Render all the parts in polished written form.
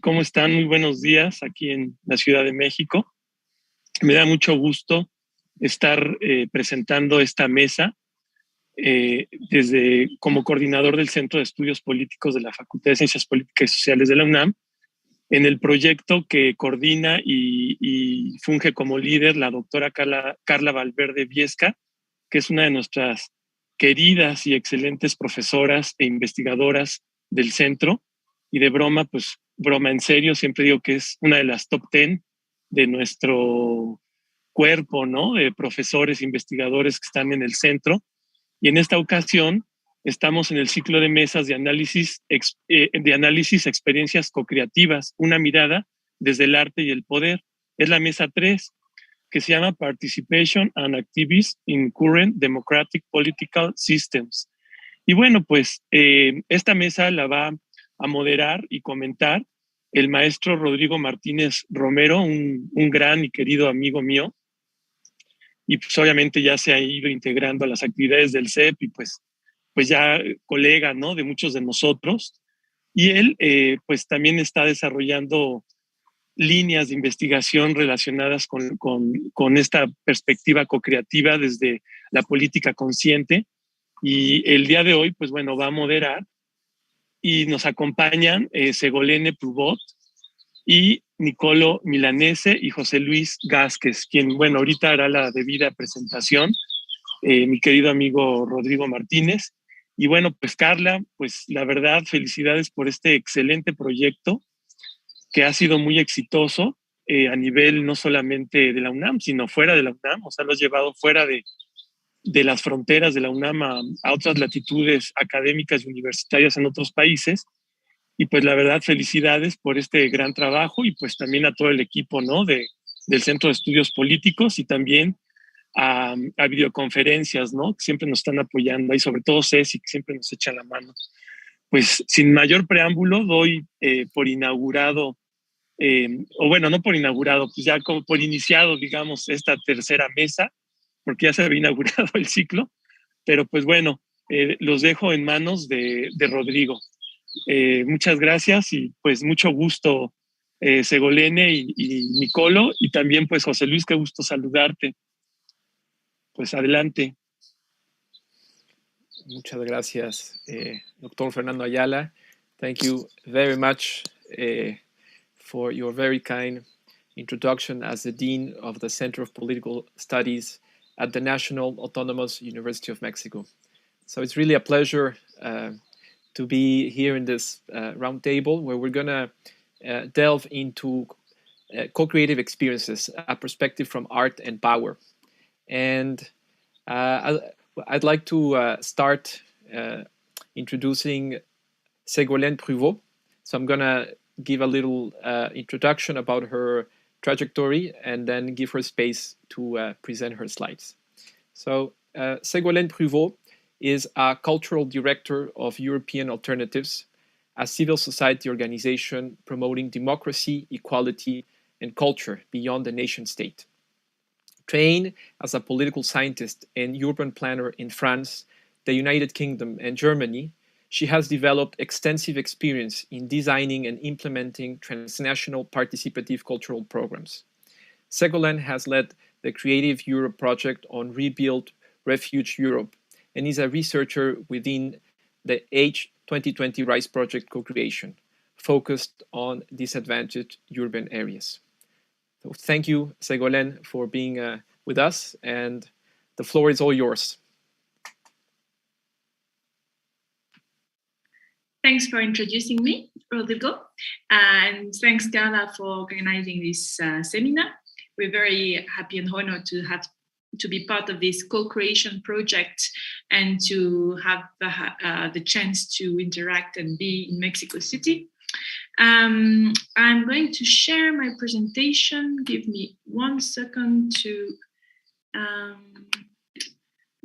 ¿Cómo están? Muy buenos días aquí en la Ciudad de México. Me da mucho gusto estar presentando esta mesa desde como coordinador del Centro de Estudios Políticos de la Facultad de Ciencias Políticas y Sociales de la UNAM, en el proyecto que coordina y funge como líder la doctora Carla Valverde Viesca, que es una de nuestras queridas y excelentes profesoras e investigadoras del centro. Y de broma, pues broma en serio, siempre digo que es una de las top 10 de nuestro cuerpo, ¿no? De profesores, investigadores que están en el centro. Y en esta ocasión estamos en el ciclo de mesas de análisis Experiencias Co-creativas, una mirada desde el arte y el poder. Es la mesa 3, que se llama Participation and Activism in Current Democratic Political Systems. Y bueno, pues esta mesa la va a moderar y comentar el maestro Rodrigo Martínez Romero, un gran y querido amigo mío, y pues obviamente ya se ha ido integrando a las actividades del CEP y pues ya colega, ¿no? De muchos de nosotros. Y él pues también está desarrollando líneas de investigación relacionadas con esta perspectiva co-creativa desde la política consciente. Y el día de hoy, pues bueno, va a moderar y nos acompañan Segolene Prubot y Nikola Milanese y José Luis Gázquez, quien, bueno, ahorita hará la debida presentación, mi querido amigo Rodrigo Martínez. Y bueno, pues Carla, pues la verdad, felicidades por este excelente proyecto que ha sido muy exitoso a nivel no solamente de la UNAM, sino fuera de la UNAM, o sea, lo has llevado fuera de las fronteras de la UNAM a otras latitudes académicas y universitarias en otros países. Y pues la verdad, felicidades por este gran trabajo y pues también a todo el equipo, ¿no? Del Centro de Estudios Políticos y también a videoconferencias, ¿no? Que siempre nos están apoyando y sobre todo Ceci, que siempre nos echa la mano. Pues sin mayor preámbulo, doy por inaugurado, o bueno, no por inaugurado, pues ya como por iniciado, digamos, esta tercera mesa, porque ya se había inaugurado el ciclo, pero pues bueno, los dejo en manos de Rodrigo. Muchas gracias y pues mucho gusto, Segolene y Nicolo, y también pues José Luis, qué gusto saludarte. Pues adelante. Muchas gracias, Dr. Fernando Ayala. Thank you very much for your very kind introduction as the Dean of the Center of Political Studies at the National Autonomous University of Mexico. So it's really a pleasure to be here in this roundtable where we're going to delve into co-creative experiences, a perspective from art and power. And I'd like to start introducing Ségolène Pruvot. So I'm going to give a little introduction about her trajectory and then give her space to present her slides. So Ségolène Pruvot is a cultural director of European Alternatives, a civil society organization promoting democracy, equality, and culture beyond the nation state. Trained as a political scientist and urban planner in France, the United Kingdom, and Germany, she has developed extensive experience in designing and implementing transnational participative cultural programs. Ségolène has led the Creative Europe project on Rebuild Refuge Europe and is a researcher within the H2020 RISE project co-creation, focused on disadvantaged urban areas. So thank you, Ségolène, for being with us, and the floor is all yours. Thanks for introducing me, Rodrigo, and thanks, Carla, for organizing this seminar. We're very happy and honored to be part of this co-creation project and to have the chance to interact and be in Mexico City. I'm going to share my presentation. Give me 1 second to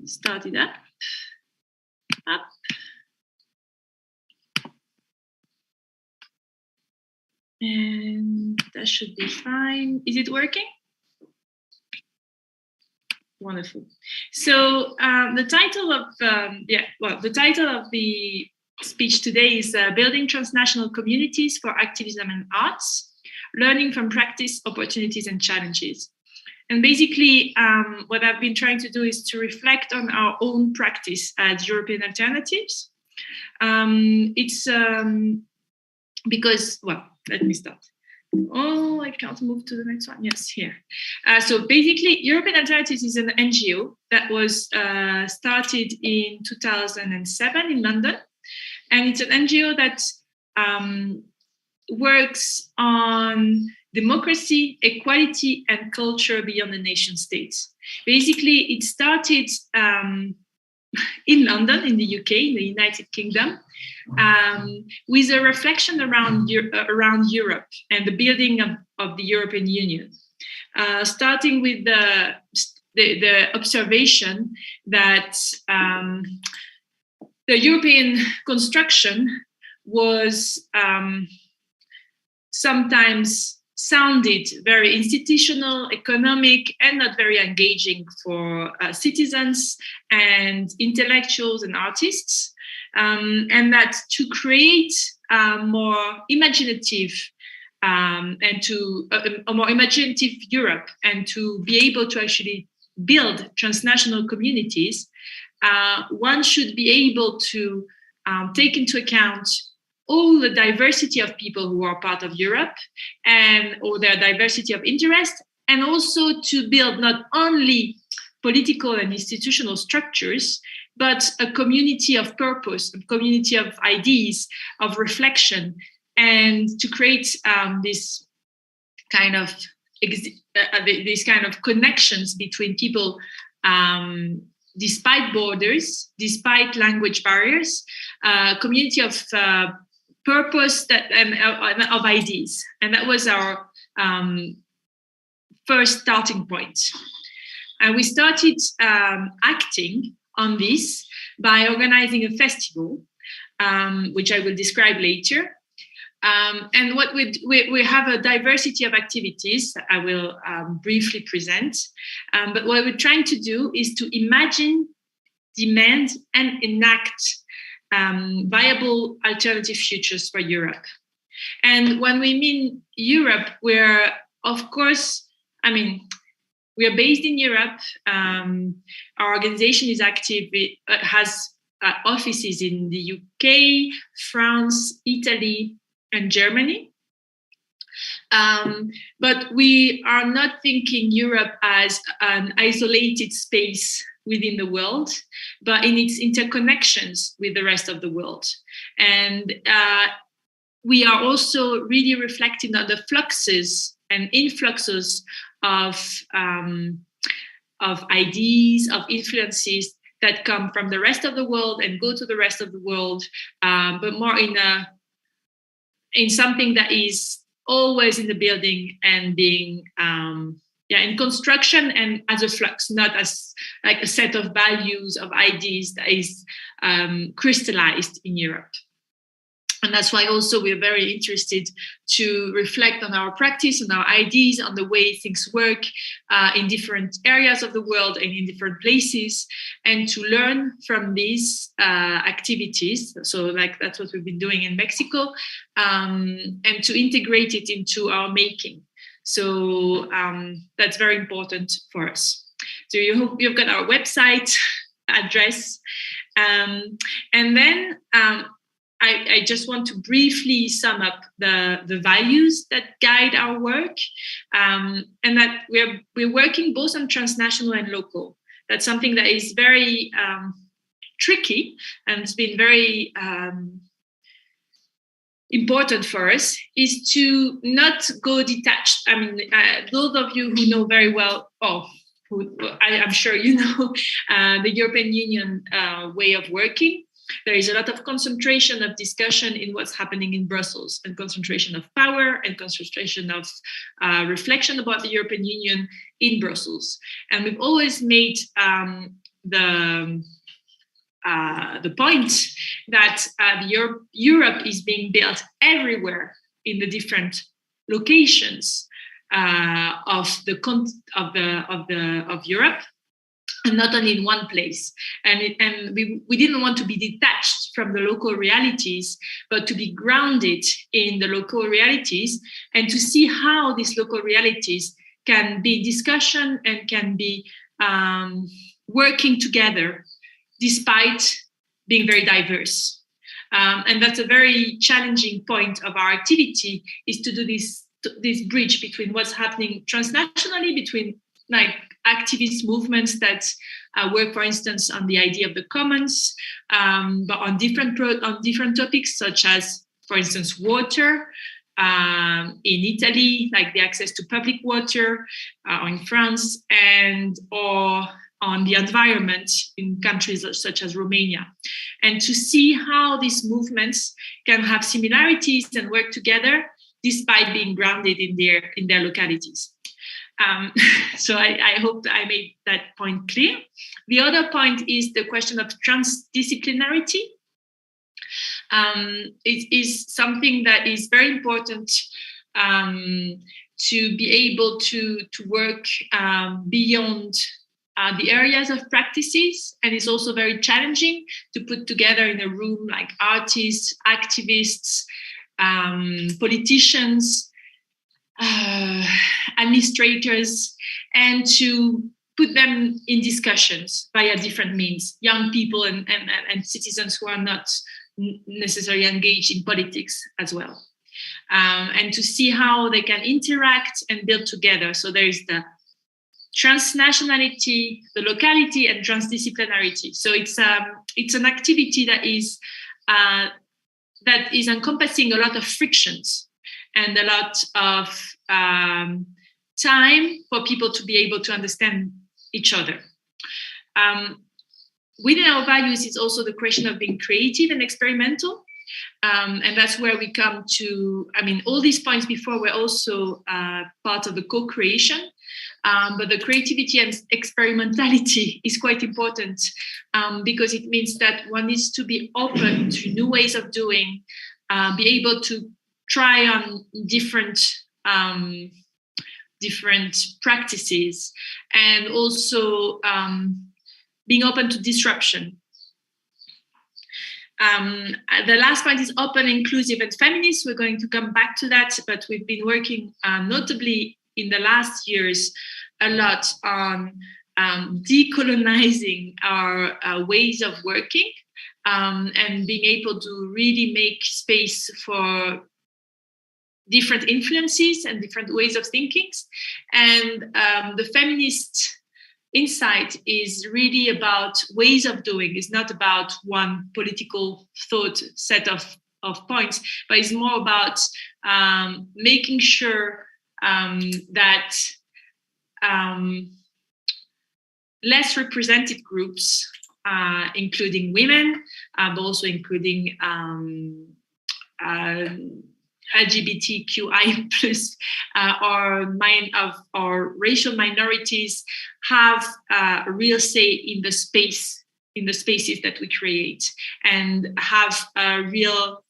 start it up. And that should be fine. Is it working? Wonderful. So the title of the speech today is building transnational communities for activism and arts, learning from practice, opportunities and challenges. And basically, what I've been trying to do is to reflect on our own practice as European alternatives. It's because, well, let me start. Oh, I can't move to the next one. Yes, here. So basically, European Alternatives is an NGO that was started in 2007 in London. And it's an NGO that works on democracy, equality, and culture beyond the nation states. Basically, it started in London, in the UK, in the United Kingdom, with a reflection around Europe and the building of the European Union, starting with the observation that the European construction was sometimes sounded very institutional, economic, and not very engaging for citizens and intellectuals and artists. And that to create a more imaginative and to a more imaginative Europe and to be able to actually build transnational communities, one should be able to take into account all the diversity of people who are part of Europe or their diversity of interest, and also to build not only political and institutional structures, but a community of purpose, a community of ideas, of reflection, and to create this kind of connections between people, despite borders, despite language barriers, community of purpose and of ideas. And that was our first starting point. And we started acting on this by organizing a festival, which I will describe later. And what we have a diversity of activities that I will briefly present. But what we're trying to do is to imagine, demand, and enact viable alternative futures for Europe. And when we mean Europe, we're, of course, we are based in Europe. Our organization is active. It has offices in the UK, France, Italy, and Germany. But we are not thinking Europe as an isolated space within the world, but in its interconnections with the rest of the world. And we are also really reflecting on the fluxes and influxes of ideas, of influences that come from the rest of the world and go to the rest of the world, but more in something that is always in the building and being in construction and as a flux, not as like a set of values, of ideas that is crystallized in Europe. And that's why also we're very interested to reflect on our practice, on our ideas, on the way things work in different areas of the world and in different places, and to learn from these activities. So like that's what we've been doing in Mexico, and to integrate it into our making. So that's very important for us. So you've got our website address. And then I just want to briefly sum up the values that guide our work, and that we're working both on transnational and local. That's something that is very tricky, and it's been very important for us, is to not go detached. Those of you who know very well, I'm sure you know the European Union way of working. There is a lot of concentration of discussion in what's happening in Brussels, and concentration of power and concentration of reflection about the European Union in Brussels. And we've always made the point that Europe is being built everywhere in the different locations of Europe, and not only in one place. And we didn't want to be detached from the local realities, but to be grounded in the local realities and to see how these local realities can be in discussion and can be working together despite being very diverse. And that's a very challenging point of our activity, is to do this bridge between what's happening transnationally, between like activist movements that work, for instance, on the idea of the commons, but on different topics, such as, for instance, water in Italy, like the access to public water, or in France, or on the environment in countries such as Romania, and to see how these movements can have similarities and work together despite being grounded in their localities. So I hope I made that point clear. The other point is the question of transdisciplinarity. It is something that is very important to be able to work beyond the areas of practices, and it's also very challenging to put together in a room like artists, activists, politicians, administrators, and to put them in discussions via different means, young people and citizens who are not necessarily engaged in politics as well, and to see how they can interact and build together. So there is the transnationality, the locality, and transdisciplinarity. So it's an activity that is encompassing a lot of frictions and a lot of time for people to be able to understand each other. Within our values is also the question of being creative and experimental. And that's where we come to, all these points before were also part of the co-creation. But the creativity and experimentality is quite important because it means that one needs to be open to new ways of doing, be able to try on different practices, and also being open to disruption. The last point is open, inclusive, and feminist. We're going to come back to that, but we've been working notably in the last years a lot on decolonizing our ways of working and being able to really make space for different influences and different ways of thinking. And the feminist insight is really about ways of doing. It's not about one political thought set of points, but it's more about making sure that less represented groups, including women, but also including LGBTQI plus or racial minorities, have a real say in the spaces that we create, and have a real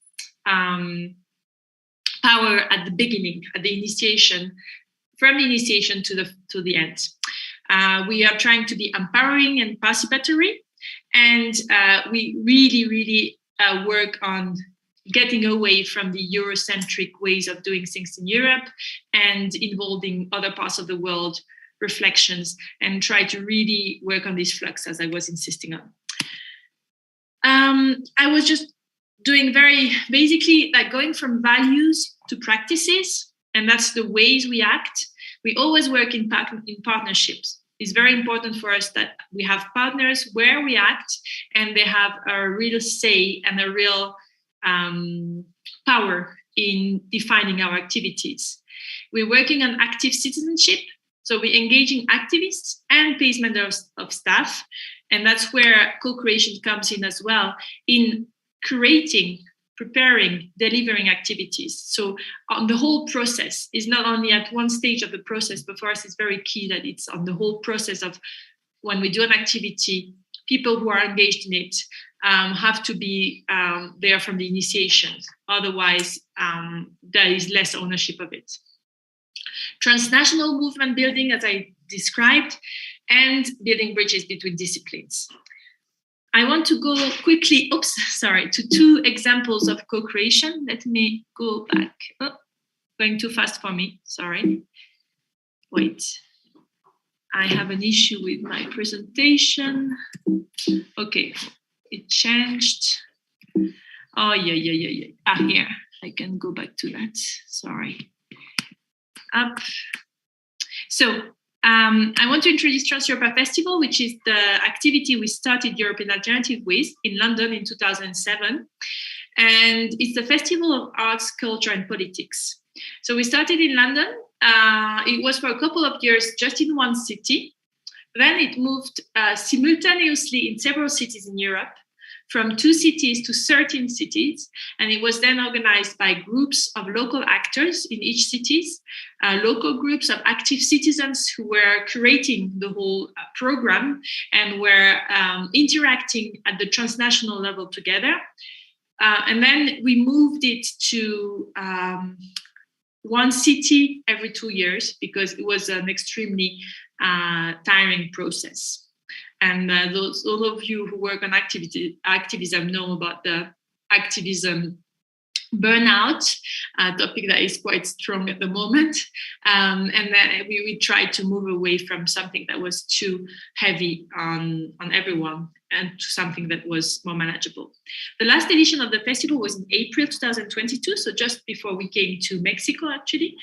power at the beginning, at the initiation, from the initiation to the end. We are trying to be empowering and participatory, and we really work on getting away from the Eurocentric ways of doing things in Europe and involving other parts of the world reflections, and try to really work on this flux, as I was insisting on. I was just doing very basically like going from values to practices, and that's the ways we act. We always work in partnerships. It's very important for us that we have partners where we act, and they have a real say and a real power in defining our activities. We're working on active citizenship, so we're engaging activists and paid members of staff, and that's where co-creation comes in as well, in creating, preparing, delivering activities. So on the whole process is not only at one stage of the process, but for us it's very key that it's on the whole process of when we do an activity, people who are engaged in it have to be there from the initiation. Otherwise, there is less ownership of it. Transnational movement building, as I described, and building bridges between disciplines. I want to go quickly, to two examples of co-creation. Let me go back. Oh, going too fast for me, sorry. Wait, I have an issue with my presentation. Okay, it changed. Oh, yeah. Here, I can go back to that, sorry. Up. So, I want to introduce Transeuropa Festival, which is the activity we started European Alternative with in London in 2007. And it's the Festival of Arts, Culture and Politics. So we started in London. It was for a couple of years just in one city. Then it moved simultaneously in several cities in Europe, from 2 cities to 13 cities. And it was then organized by groups of local actors in each cities, local groups of active citizens who were curating the whole program and were interacting at the transnational level together. And then we moved it to one city every 2 years because it was an extremely tiring process. And all of you who work on activism know about the activism burnout, a topic that is quite strong at the moment. And then we tried to move away from something that was too heavy on everyone and to something that was more manageable. The last edition of the festival was in April 2022, so just before we came to Mexico, actually,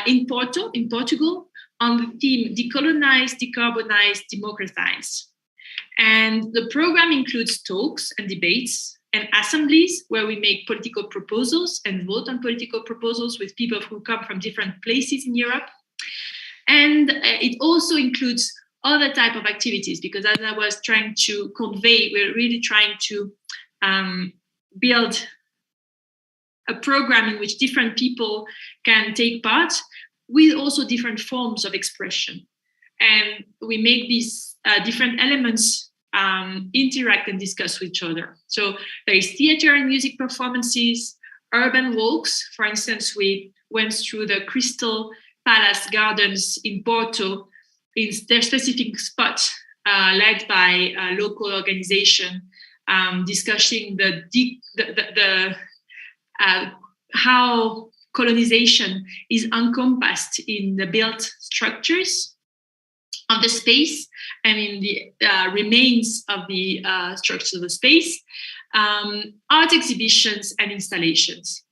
in Porto, in Portugal, on the theme Decolonize, Decarbonize, Democratize. And the program includes talks and debates and assemblies where we make political proposals and vote on political proposals with people who come from different places in Europe. And it also includes other type of activities, because as I was trying to convey, we're really trying to build a program in which different people can take part, with also different forms of expression. And we make these different elements interact and discuss with each other. So there is theater and music performances, urban walks. For instance, we went through the Crystal Palace Gardens in Porto, in their specific spot, led by a local organization, discussing how colonization is encompassed in the built structures of the space and in the remains of the structures of the space, art exhibitions and installations.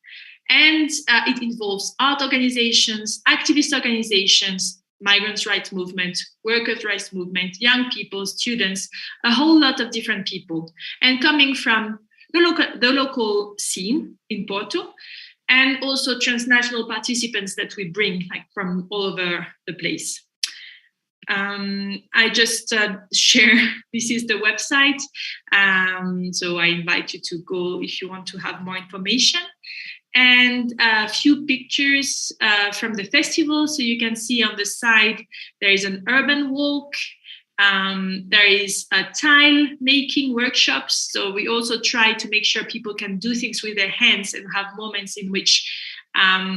And it involves art organizations, activist organizations, migrants' rights movement, workers' rights movement, young people, students, a whole lot of different people, and coming from the local scene in Porto, and also transnational participants that we bring from all over the place. I just share, this is the website. So I invite you to go if you want to have more information. And a few pictures from the festival. So you can see on the side, there is an urban walk. There is a tile making workshops. So we also try to make sure people can do things with their hands and have moments in which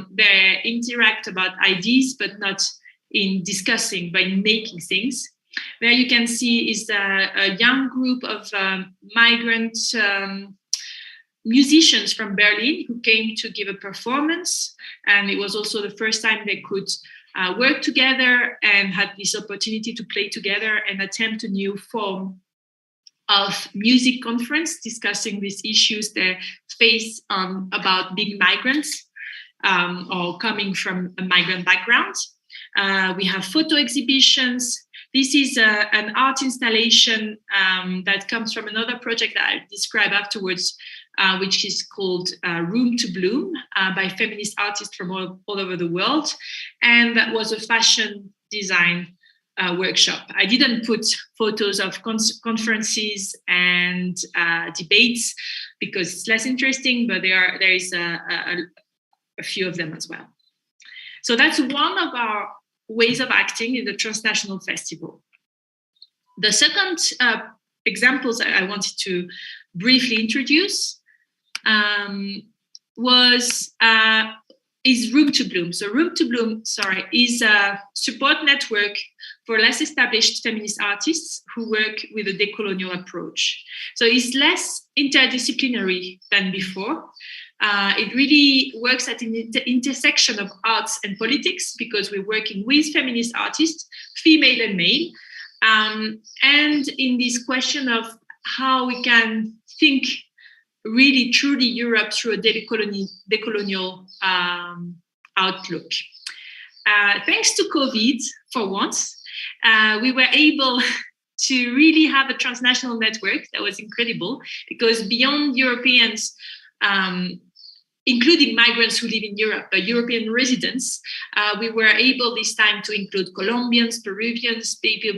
they interact about ideas, but not in discussing, but in making things. There you can see is a young group of migrant musicians from Berlin who came to give a performance. And it was also the first time they could work together and had this opportunity to play together and attempt a new form of music conference discussing these issues they face about being migrants or coming from a migrant background. We have photo exhibitions. This is an art installation that comes from another project that I describe afterwards, which is called Room to Bloom by feminist artists from all over the world. And that was a fashion design workshop. I didn't put photos of conferences and debates because it's less interesting, but there is a few of them as well. So that's one of our ways of acting in the Transnational Festival. The second examples that I wanted to briefly introduce was is Room to Bloom. So Room to Bloom, is a support network for less established feminist artists who work with a decolonial approach. So it's less interdisciplinary than before. It really works at an intersection of arts and politics, because we're working with feminist artists, female and male, and in this question of how we can think really truly Europe through a decolonial outlook. Thanks to COVID, for once, we were able to really have a transnational network that was incredible, because beyond Europeans, including migrants who live in Europe, European residents, we were able this time to include Colombians, Peruvians,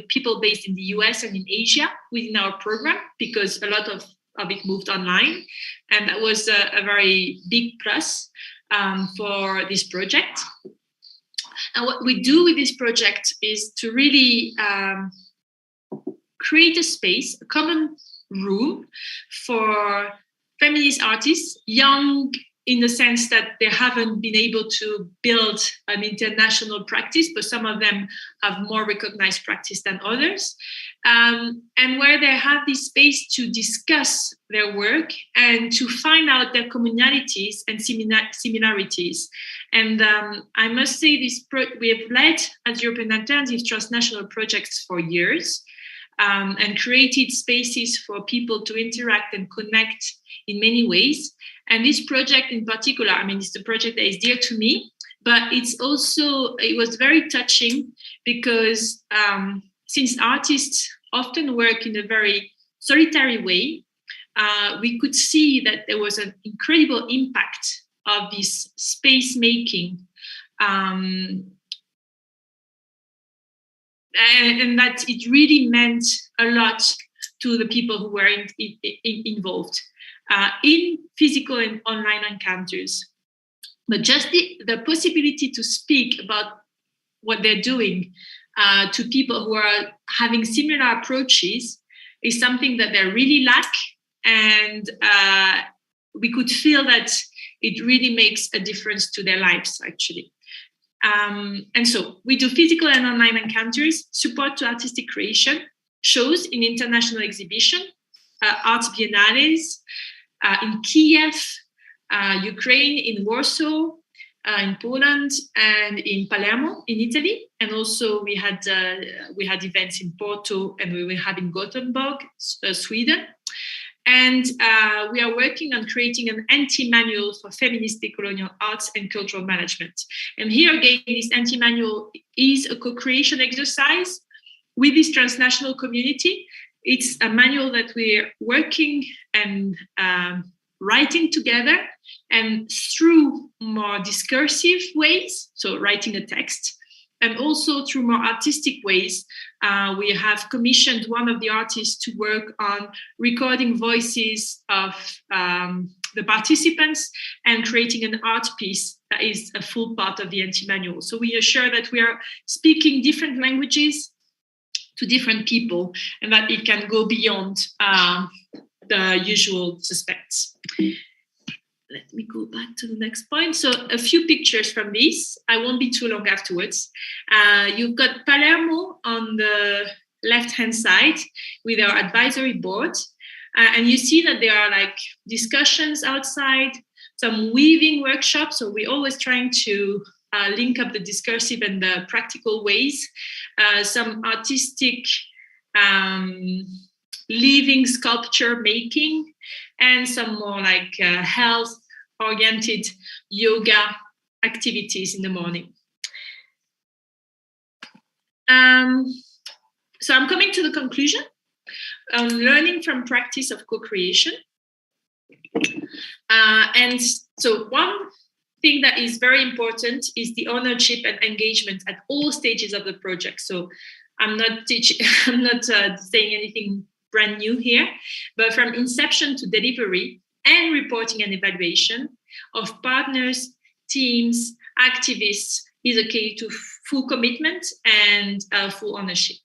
people based in the US and in Asia within our program, because a lot of it moved online. And that was a very big plus for this project. And what we do with this project is to really create a space, a common room for feminist artists, young in the sense that they haven't been able to build an international practice, but some of them have more recognized practice than others, and where they have this space to discuss their work and to find out their commonalities and similarities. And I must say, we have led as European Alternative transnational projects for years, and created spaces for people to interact and connect in many ways. And this project in particular, it's a project that is dear to me, but it was very touching, because since artists often work in a very solitary way, we could see that there was an incredible impact of this space making, and that it really meant a lot to the people who were involved in physical and online encounters. But just the possibility to speak about what they're doing to people who are having similar approaches is something that they really lack. And we could feel that it really makes a difference to their lives, actually. And so we do physical and online encounters, support to artistic creation, shows in international exhibition, arts biennales, in Kiev, Ukraine, in Warsaw, in Poland, and in Palermo, in Italy. And also we had events in Porto, and we will have in Gothenburg, Sweden. And we are working on creating an anti-manual for feminist decolonial arts and cultural management. And here again, this anti-manual is a co-creation exercise with this transnational community. It's a manual that we're working and writing together, and through more discursive ways, so writing a text, and also through more artistic ways. We have commissioned one of the artists to work on recording voices of the participants and creating an art piece that is a full part of the anti-manual. So we assure that we are speaking different languages to different people, and that it can go beyond the usual suspects. Let me go back to the next point. So a few pictures from this. I won't be too long afterwards. You've got Palermo on the left-hand side with our advisory board. And you see that there are like discussions outside, some weaving workshops. So we're always trying to link up the discursive and the practical ways. Some artistic living sculpture making, and some more like health-oriented yoga activities in the morning. So I'm coming to the conclusion on learning from practice of co-creation. And so one thing that is very important is the ownership and engagement at all stages of the project. So I'm not saying anything brand new here, but from inception to delivery and reporting and evaluation of partners, teams, activists is a key to full commitment and full ownership.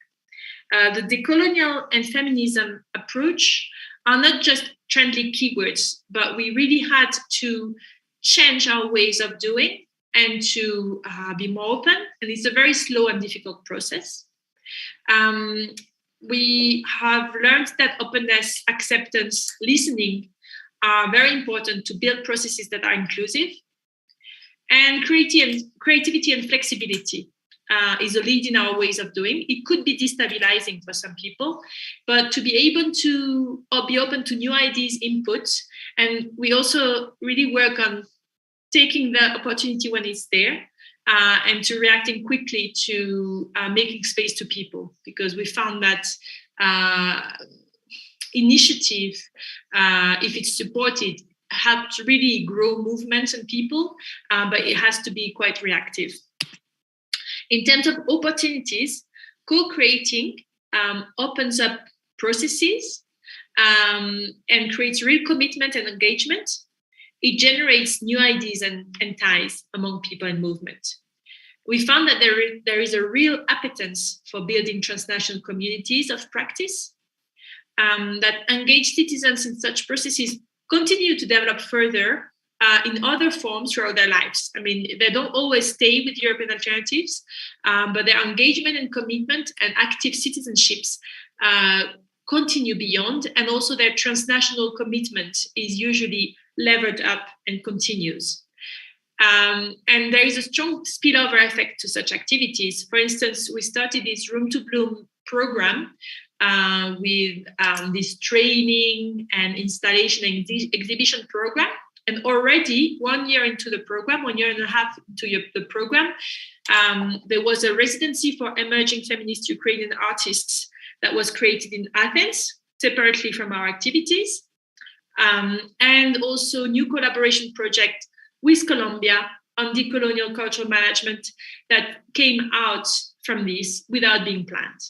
The decolonial and feminism approach are not just trendy keywords, but we really had to change our ways of doing and to be more open. And it's a very slow and difficult process. We have learned that openness, acceptance, listening are very important to build processes that are inclusive. And creativity and flexibility is a lead in our ways of doing. It could be destabilizing for some people, but to be able to be open to new ideas, inputs, and we also really work on taking the opportunity when it's there, and to reacting quickly to making space to people, because we found that initiative, if it's supported, help to really grow movements and people, but it has to be quite reactive. In terms of opportunities, co-creating opens up processes and creates real commitment and engagement. It generates new ideas and ties among people and movement. We found that there is a real appetence for building transnational communities of practice, that engaged citizens in such processes continue to develop further in other forms throughout their lives. I mean, they don't always stay with European alternatives, but their engagement and commitment and active citizenships continue beyond, and also their transnational commitment is usually levered up and continues. And there is a strong spillover effect to such activities. For instance, we started this Room to Bloom program with this training and installation and exhibition program. And already 1 year into the program, 1.5 years into the program, there was a residency for emerging feminist Ukrainian artists that was created in Athens, separately from our activities. And also new collaboration project with Colombia on decolonial cultural management that came out from this without being planned.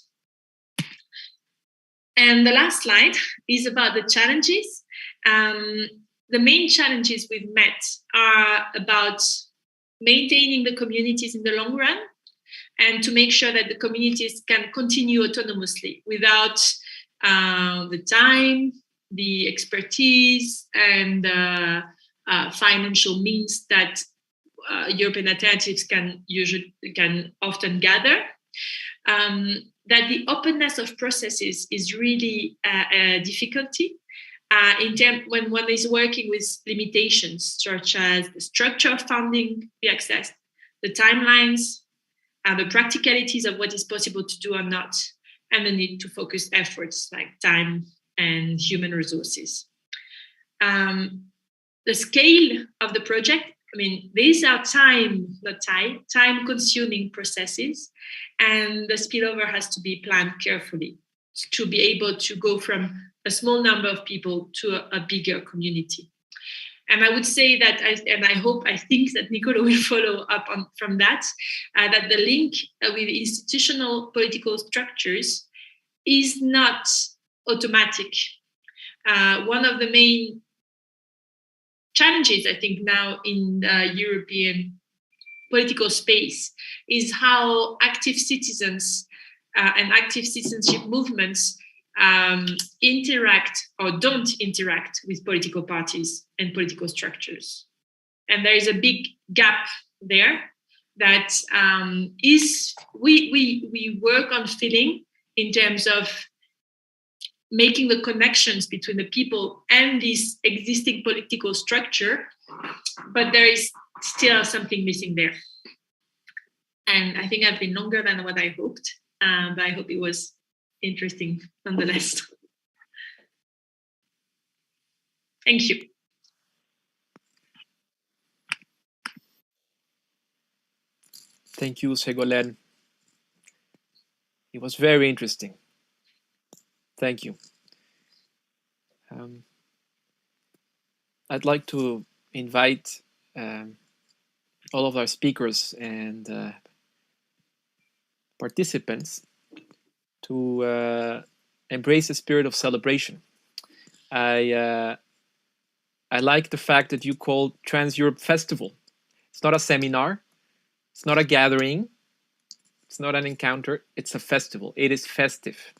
And the last slide is about the challenges. The main challenges we've met are about maintaining the communities in the long run and to make sure that the communities can continue autonomously without the time, the expertise, and financial means that European alternatives can often gather. That the openness of processes is really a difficulty when one is working with limitations, such as the structure of funding be accessed, the timelines, the practicalities of what is possible to do or not, and the need to focus efforts like time and human resources. The scale of the project, I mean, these are time-consuming processes, and the spillover has to be planned carefully to be able to go from a small number of people to a bigger community. And I would say that, I think that Nikola will follow up from that, that the link with institutional political structures is not automatic. One of the main challenges, I think, now in the European political space is how active citizens and active citizenship movements interact or don't interact with political parties and political structures. And there is a big gap there that we work on filling in terms of making the connections between the people and this existing political structure, but there is still something missing there. And I think I've been longer than what I hoped, but I hope it was interesting nonetheless. Thank you. Thank you, Ségolène. It was very interesting. Thank you. I'd like to invite all of our speakers and participants to embrace the spirit of celebration. I like the fact that you called Trans-Europe Festival. It's not a seminar. It's not a gathering. It's not an encounter. It's a festival. It is festive.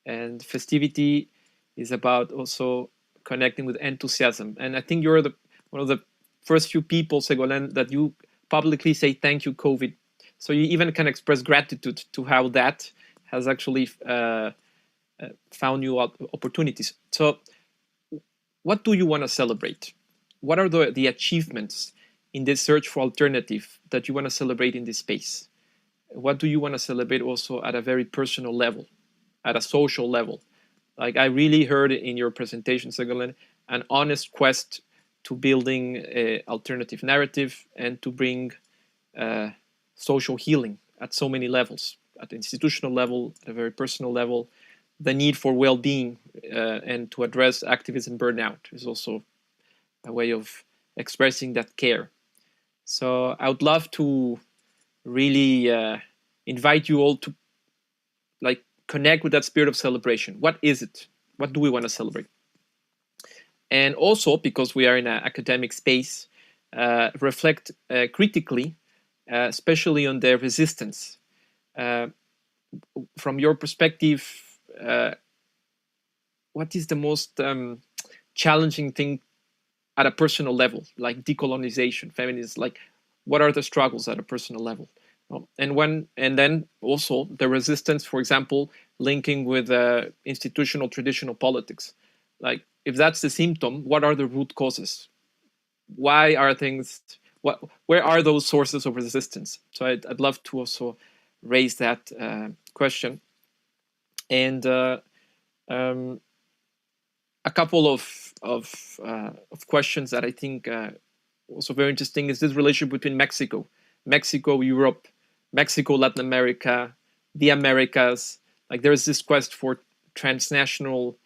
And festivity is about also connecting with enthusiasm. And I think you're one of the first few people, Ségolène, that you publicly say thank you, COVID. So you even can express gratitude to how that has actually found new opportunities. So what do you want to celebrate? What are the achievements in this search for alternative that you want to celebrate in this space? What do you want to celebrate also at a very personal level, at a social level? Like I really heard in your presentation, Ségolène, an honest quest to building an alternative narrative and to bring social healing at so many levels, at the institutional level, at a very personal level. The need for well-being and to address activism burnout is also a way of expressing that care. So I would love to really invite you all to like connect with that spirit of celebration. What is it? What do we want to celebrate? And also, because we are in an academic space, reflect critically, especially on the resistance. From your perspective, what is the most challenging thing at a personal level, like decolonization, feminism? Like, what are the struggles at a personal level? And then also the resistance, for example, linking with institutional traditional politics. Like, if that's the symptom, what are the root causes? Why are things? Where are those sources of resistance? So I'd love to also raise that question. And a couple of questions that I think also very interesting is this relationship between Mexico, Europe, Mexico, Latin America, the Americas. Like there's this quest for transnational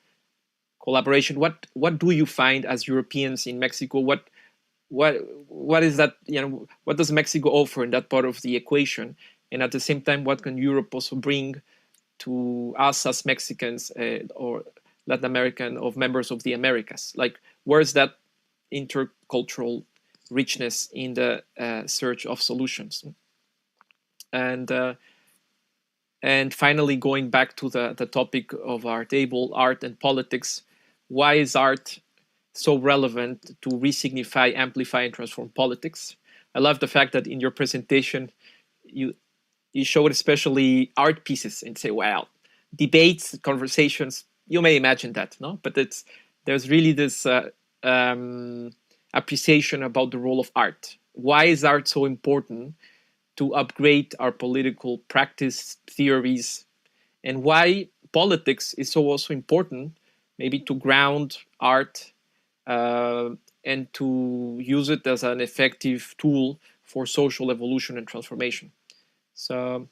collaboration. What do you find as Europeans in Mexico? What is that? What does Mexico offer in that part of the equation? And at the same time, what can Europe also bring to us as Mexicans or Latin American of members of the Americas? Like, where's that intercultural richness in the search of solutions? And finally, going back to the topic of our table, art and politics, why is art so relevant to resignify, amplify, and transform politics? I love the fact that in your presentation, you showed especially art pieces and say, wow, debates, conversations, you may imagine that, no? But there's really this appreciation about the role of art. Why is art so important to upgrade our political practice, theories, and why politics is so also important, maybe to ground art and to use it as an effective tool for social evolution and transformation. So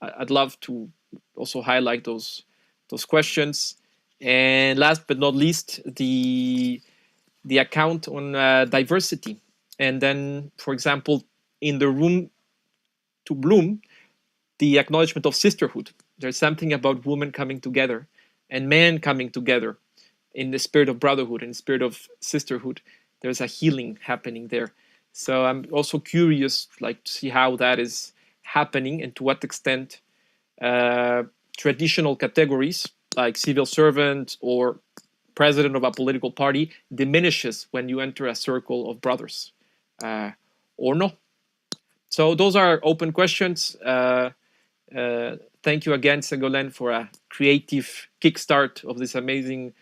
I'd love to also highlight those questions. And last but not least, the account on diversity. And then, for example, in the room to bloom, the acknowledgement of sisterhood. There's something about women coming together and men coming together in the spirit of brotherhood, in the spirit of sisterhood. There's a healing happening there. So I'm also curious, like, to see how that is happening and to what extent traditional categories like civil servant or president of a political party diminishes when you enter a circle of brothers, or no. So those are open questions. Thank you again, Ségolène, for a creative kickstart of this amazing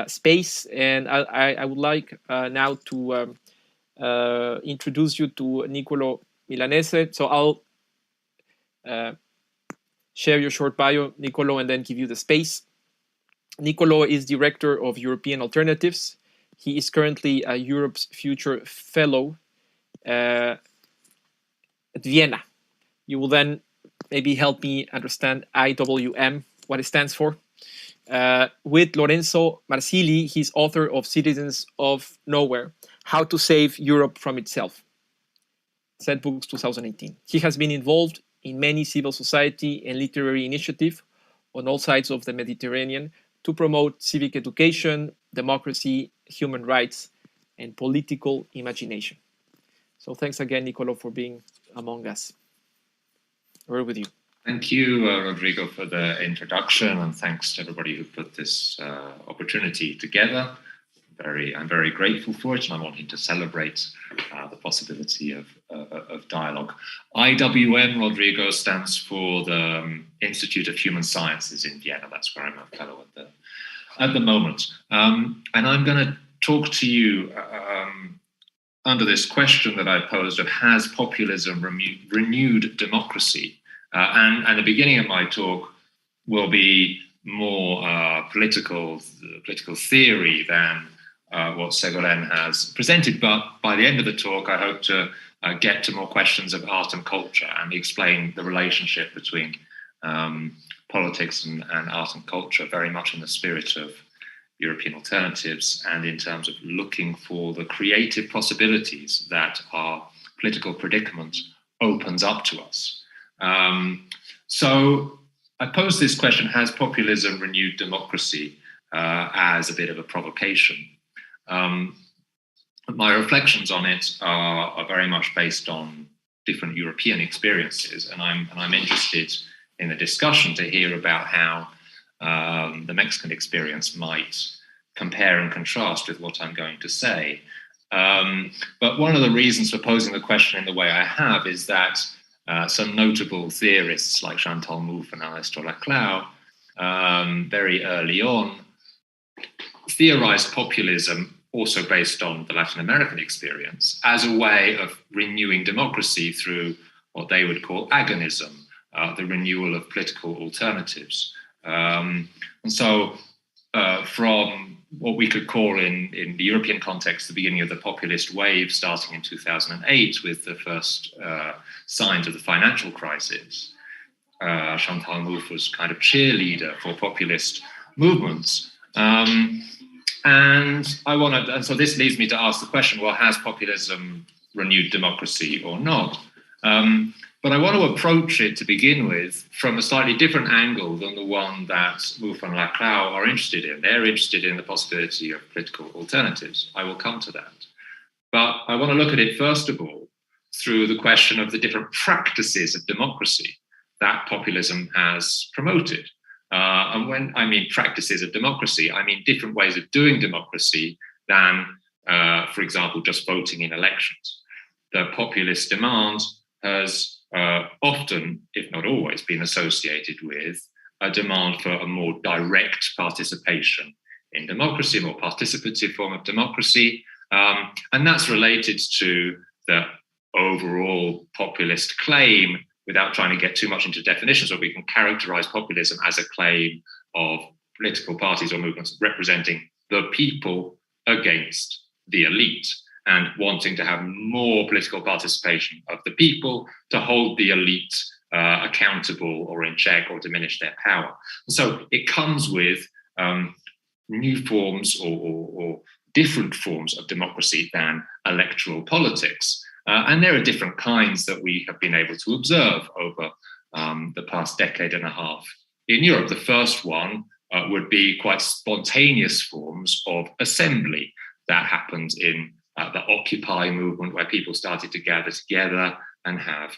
space. And I would like now to introduce you to Nikola Milanese. So I'll share your short bio, Nikola, and then give you the space. Nikola is Director of European Alternatives. He is currently a Europe's Future Fellow at Vienna. You will then maybe help me understand IWM, what it stands for. With Lorenzo Marsili, he's author of Citizens of Nowhere, How to Save Europe from Itself. Set Books 2018. He has been involved in many civil society and literary initiatives on all sides of the Mediterranean to promote civic education, democracy, human rights, and political imagination. So thanks again, Nikola, for being among us. We're with you. Thank you, Rodrigo, for the introduction, and thanks to everybody who put this opportunity together. I'm I'm very grateful for it, and I'm wanting to celebrate the possibility of dialogue. IWM, Rodrigo, stands for the Institute of Human Sciences in Vienna. That's where I'm a fellow at the moment. And I'm going to talk to you under this question that I posed of, has populism renewed democracy? And the beginning of my talk will be more political theory than what Ségolène has presented. But by the end of the talk, I hope to get to more questions of art and culture and explain the relationship between politics and art and culture, very much in the spirit of European alternatives and in terms of looking for the creative possibilities that our political predicament opens up to us. So I pose this question, has populism renewed democracy, as a bit of a provocation. My reflections on it are very much based on different European experiences, and I'm interested in the discussion to hear about how the Mexican experience might compare and contrast with what I'm going to say. But one of the reasons for posing the question in the way I have is that some notable theorists like Chantal Mouffe and Ernesto Laclau very early on theorized populism, also based on the Latin American experience, as a way of renewing democracy through what they would call agonism, the renewal of political alternatives. And so from what we could call in the European context, the beginning of the populist wave starting in 2008 with the first signs of the financial crisis, Chantal Mouffe was kind of cheerleader for populist movements. And so this leads me to ask the question, well, has populism renewed democracy or not? But I want to approach it to begin with from a slightly different angle than the one that Mouffe and Laclau are interested in. They're interested in the possibility of political alternatives. I will come to that. But I want to look at it, first of all, through the question of the different practices of democracy that populism has promoted. And when I mean practices of democracy, I mean different ways of doing democracy than, for example, just voting in elections. The populist demand has often, if not always, been associated with a demand for a more direct participation in democracy, a more participative form of democracy. And that's related to the overall populist claim, without trying to get too much into definitions, or we can characterize populism as a claim of political parties or movements representing the people against the elite, and wanting to have more political participation of the people to hold the elite accountable or in check or diminish their power. So it comes with new forms or different forms of democracy than electoral politics. And there are different kinds that we have been able to observe over the past decade and a half in Europe. The first one would be quite spontaneous forms of assembly that happened in the Occupy movement, where people started to gather together and have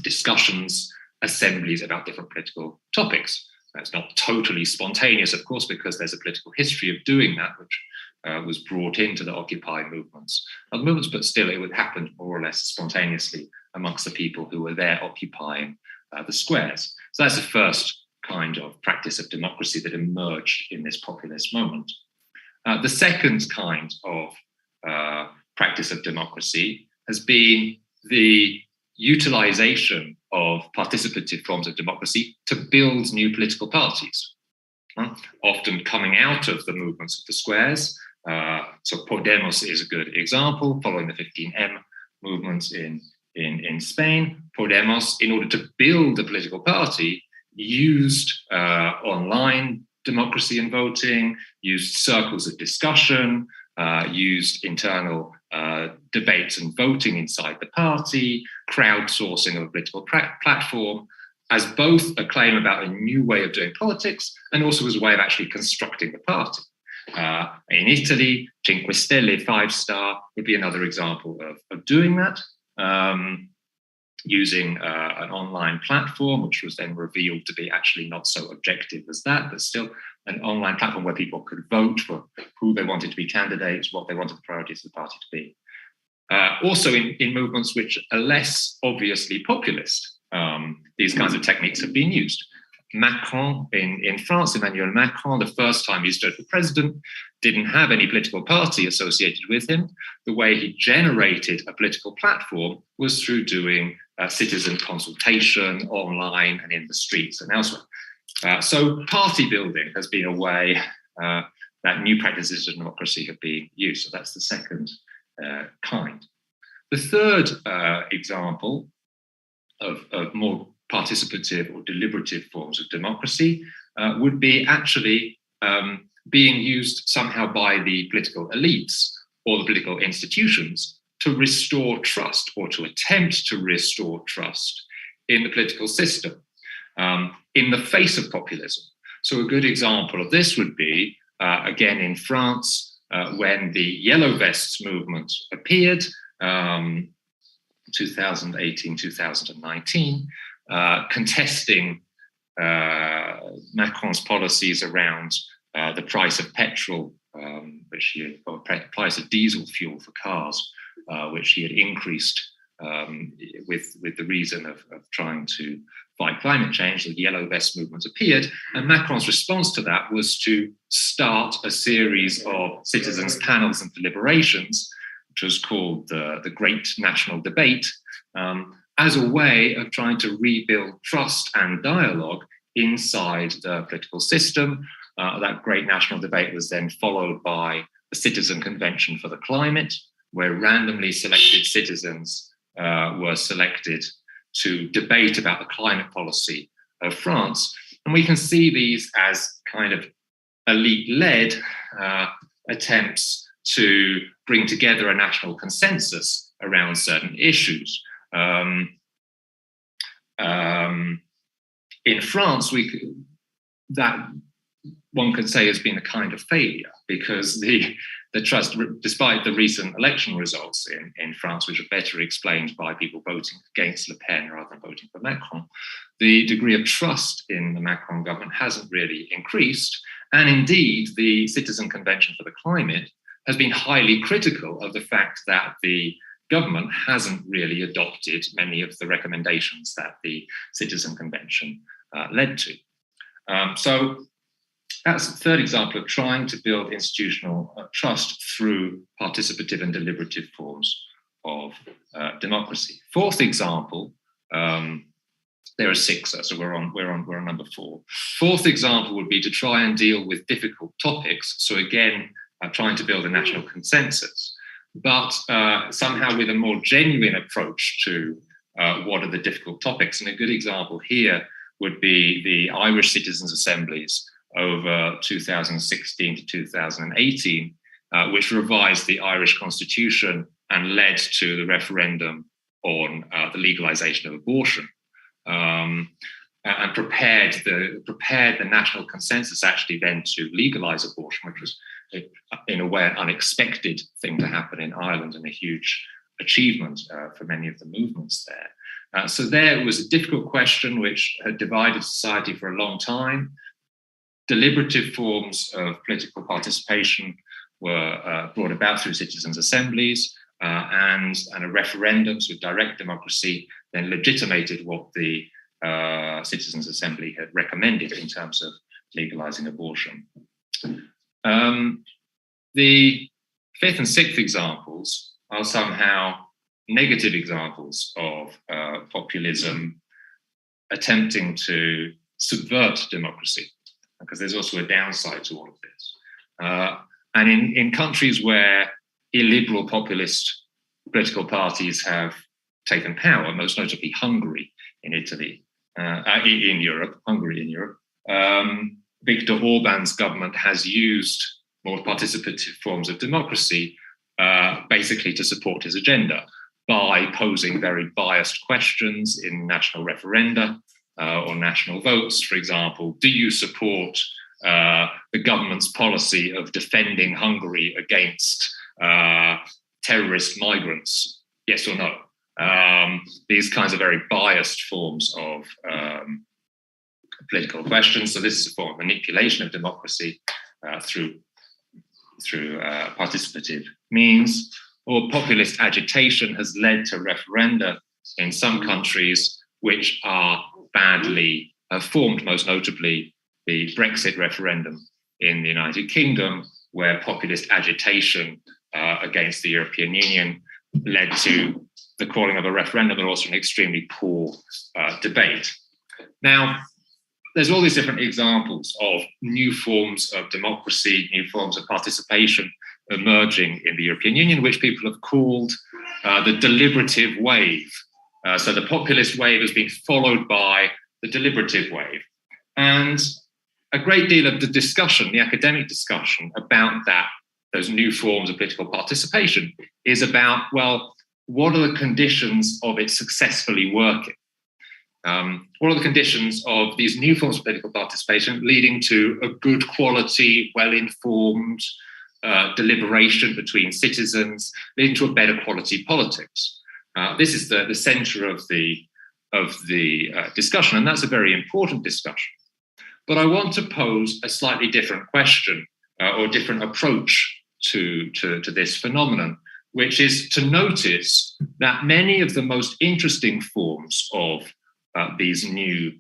discussions, assemblies about different political topics. That's not totally spontaneous, of course, because there's a political history of doing that, which was brought into the Occupy movements, but still it would happen more or less spontaneously amongst the people who were there occupying the squares. So that's the first kind of practice of democracy that emerged in this populist moment. The second kind of practice of democracy has been the utilization of participative forms of democracy to build new political parties, often coming out of the movements of the squares. So Podemos is a good example, following the 15M movements in Spain. Podemos, in order to build a political party, used online democracy and voting, used circles of discussion, used internal debates and voting inside the party, crowdsourcing of a political platform, as both a claim about a new way of doing politics and also as a way of actually constructing the party. In Italy, Cinque Stelle, 5-star, would be another example of doing that, using an online platform, which was then revealed to be actually not so objective as that, but still an online platform where people could vote for who they wanted to be candidates, what they wanted the priorities of the party to be. Also in movements which are less obviously populist, these kinds of techniques have been used. Macron in France, Emmanuel Macron, the first time he stood for president, didn't have any political party associated with him. The way he generated a political platform was through doing citizen consultation online and in the streets and elsewhere. So party building has been a way that new practices of democracy have been used. So that's the second kind. The third example of more participative or deliberative forms of democracy would be actually being used somehow by the political elites or the political institutions to restore trust or to attempt to restore trust in the political system in the face of populism. So a good example of this would be, again in France, when the Yellow Vests movement appeared, 2018, 2019, contesting Macron's policies around the price of petrol, or price of diesel fuel for cars, which he had increased with the reason of trying to fight climate change. The Yellow Vest movement appeared, and Macron's response to that was to start a series of citizens' panels and deliberations, which was called the Great National Debate, as a way of trying to rebuild trust and dialogue inside the political system. That Great National Debate was then followed by the Citizen Convention for the Climate, where randomly selected citizens were selected to debate about the climate policy of France. And we can see these as kind of elite-led attempts to bring together a national consensus around certain issues. In France, that one could say has been a kind of failure, because the trust, despite the recent election results in France, which are better explained by people voting against Le Pen rather than voting for Macron, the degree of trust in the Macron government hasn't really increased. And indeed, the Citizen Convention for the Climate has been highly critical of the fact that the government hasn't really adopted many of the recommendations that the Citizen Convention led to. So that's the third example of trying to build institutional trust through participative and deliberative forms of democracy. Fourth example, there are six, so we're on number 4. Fourth example would be to try and deal with difficult topics. So again, trying to build a national consensus, but somehow with a more genuine approach to what are the difficult topics. And a good example here would be the Irish Citizens' Assemblies over 2016 to 2018, which revised the Irish Constitution and led to the referendum on the legalization of abortion, and prepared the national consensus actually then to legalize abortion, which was in a way an unexpected thing to happen in Ireland and a huge achievement for many of the movements there. So there was a difficult question which had divided society for a long time. Deliberative forms of political participation were brought about through citizens' assemblies, and a referendums with direct democracy then legitimated what the Citizens' Assembly had recommended in terms of legalizing abortion. The fifth and sixth examples are somehow negative examples of populism attempting to subvert democracy, because there's also a downside to all of this. And in countries where illiberal populist political parties have taken power, most notably Hungary in Italy, Hungary in Europe, Viktor Orban's government has used more participative forms of democracy basically to support his agenda by posing very biased questions in national referenda or national votes. For example, do you support the government's policy of defending Hungary against terrorist migrants? Yes or no? These kinds of very biased forms of political questions. So this is a form of manipulation of democracy through participative means. Or populist agitation has led to referenda in some countries which are badly formed, most notably the Brexit referendum in the United Kingdom, where populist agitation against the European Union led to the calling of a referendum, but also an extremely poor debate. Now, there's all these different examples of new forms of democracy, new forms of participation emerging in the European Union, which people have called the deliberative wave. So the populist wave has been followed by the deliberative wave. And a great deal of the discussion, the academic discussion about that, those new forms of political participation, is about, well, what are the conditions of it successfully working? What are the conditions of these new forms of political participation leading to a good quality, well-informed deliberation between citizens, leading to a better quality politics? This is the center of the discussion, and that's a very important discussion. But I want to pose a slightly different question or different approach to this phenomenon, which is to notice that many of the most interesting forms of these new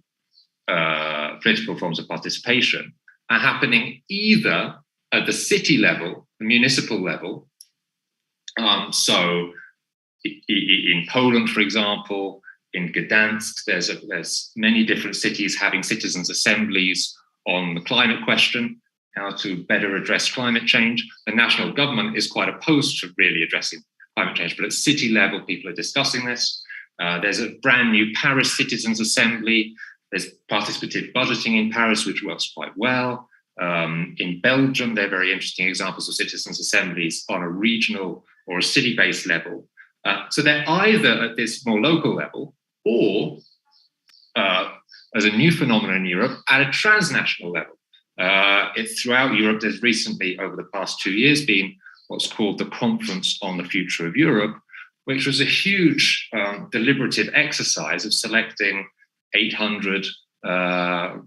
political forms of participation are happening either at the city level, the municipal level. So in Poland, for example, in Gdansk, there's many different cities having citizens' assemblies on the climate question, how to better address climate change. The national government is quite opposed to really addressing climate change, but at city level, people are discussing this. There's a brand new Paris Citizens' Assembly. There's participative budgeting in Paris, which works quite well. In Belgium, there are very interesting examples of citizens' assemblies on a regional or a city-based level. So they're either at this more local level or, as a new phenomenon in Europe, at a transnational level. Throughout Europe, there's recently, over the past 2 years, been what's called the Conference on the Future of Europe, which was a huge deliberative exercise of selecting 800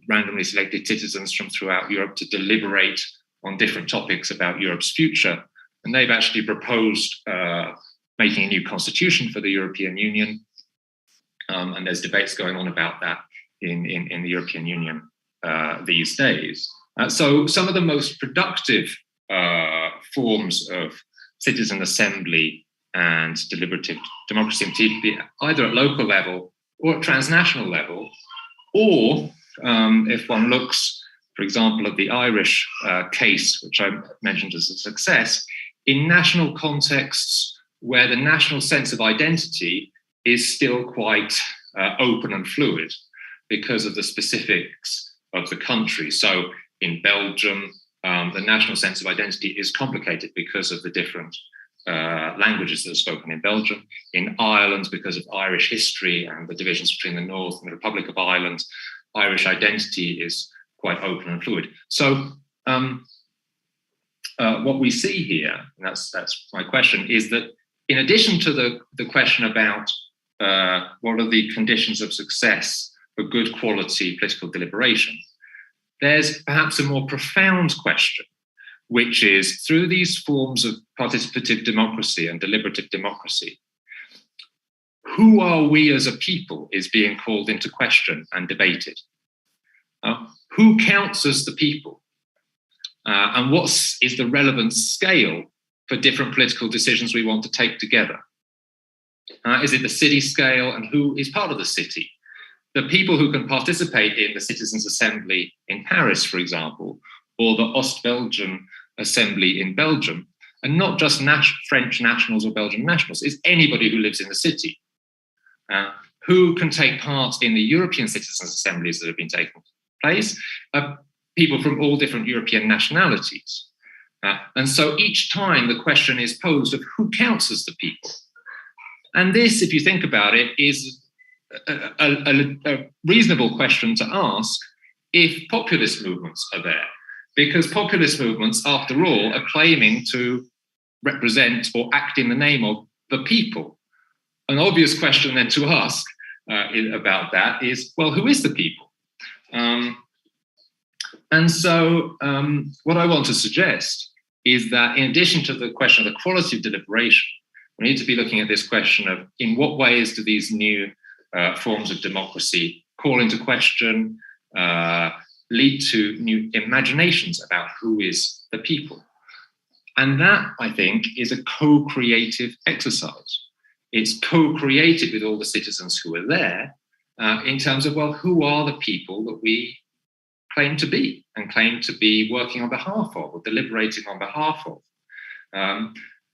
randomly selected citizens from throughout Europe to deliberate on different topics about Europe's future. And they've actually proposed making a new constitution for the European Union. And there's debates going on about that in the European Union these days. So some of the most productive forms of citizen assembly and deliberative democracy seem to be either at local level or at transnational level, or if one looks, for example, at the Irish case, which I mentioned as a success, in national contexts where the national sense of identity is still quite open and fluid because of the specifics of the country. So in Belgium, the national sense of identity is complicated because of the different languages that are spoken in Belgium. In Ireland, because of Irish history and the divisions between the North and the Republic of Ireland, Irish identity is quite open and fluid. So what we see here, and that's my question, is that in addition to the question about what are the conditions of success for good quality political deliberation, there's perhaps a more profound question, which is through these forms of participative democracy and deliberative democracy, who are we as a people is being called into question and debated. Who counts as the people? And what is the relevant scale for different political decisions we want to take together? Is it the city scale, and who is part of the city? The people who can participate in the Citizens' Assembly in Paris, for example, or the Ost-Belgian Assembly in Belgium, and not just French nationals or Belgian nationals, it's anybody who lives in the city. Who can take part in the European Citizens' Assemblies that have been taking place? People from all different European nationalities. And so each time the question is posed of who counts as the people. And this, if you think about it, is a reasonable question to ask if populist movements are there. Because populist movements, after all, are claiming to represent or act in the name of the people. An obvious question then to ask about that is, well, who is the people? And so what I want to suggest is that in addition to the question of the quality of deliberation, we need to be looking at this question of in what ways do these new forms of democracy call into question, lead to new imaginations about who is the people. And that, I think, is a co-creative exercise. It's co-created with all the citizens who are there in terms of, well, who are the people that we claim to be and claim to be working on behalf of or deliberating on behalf of.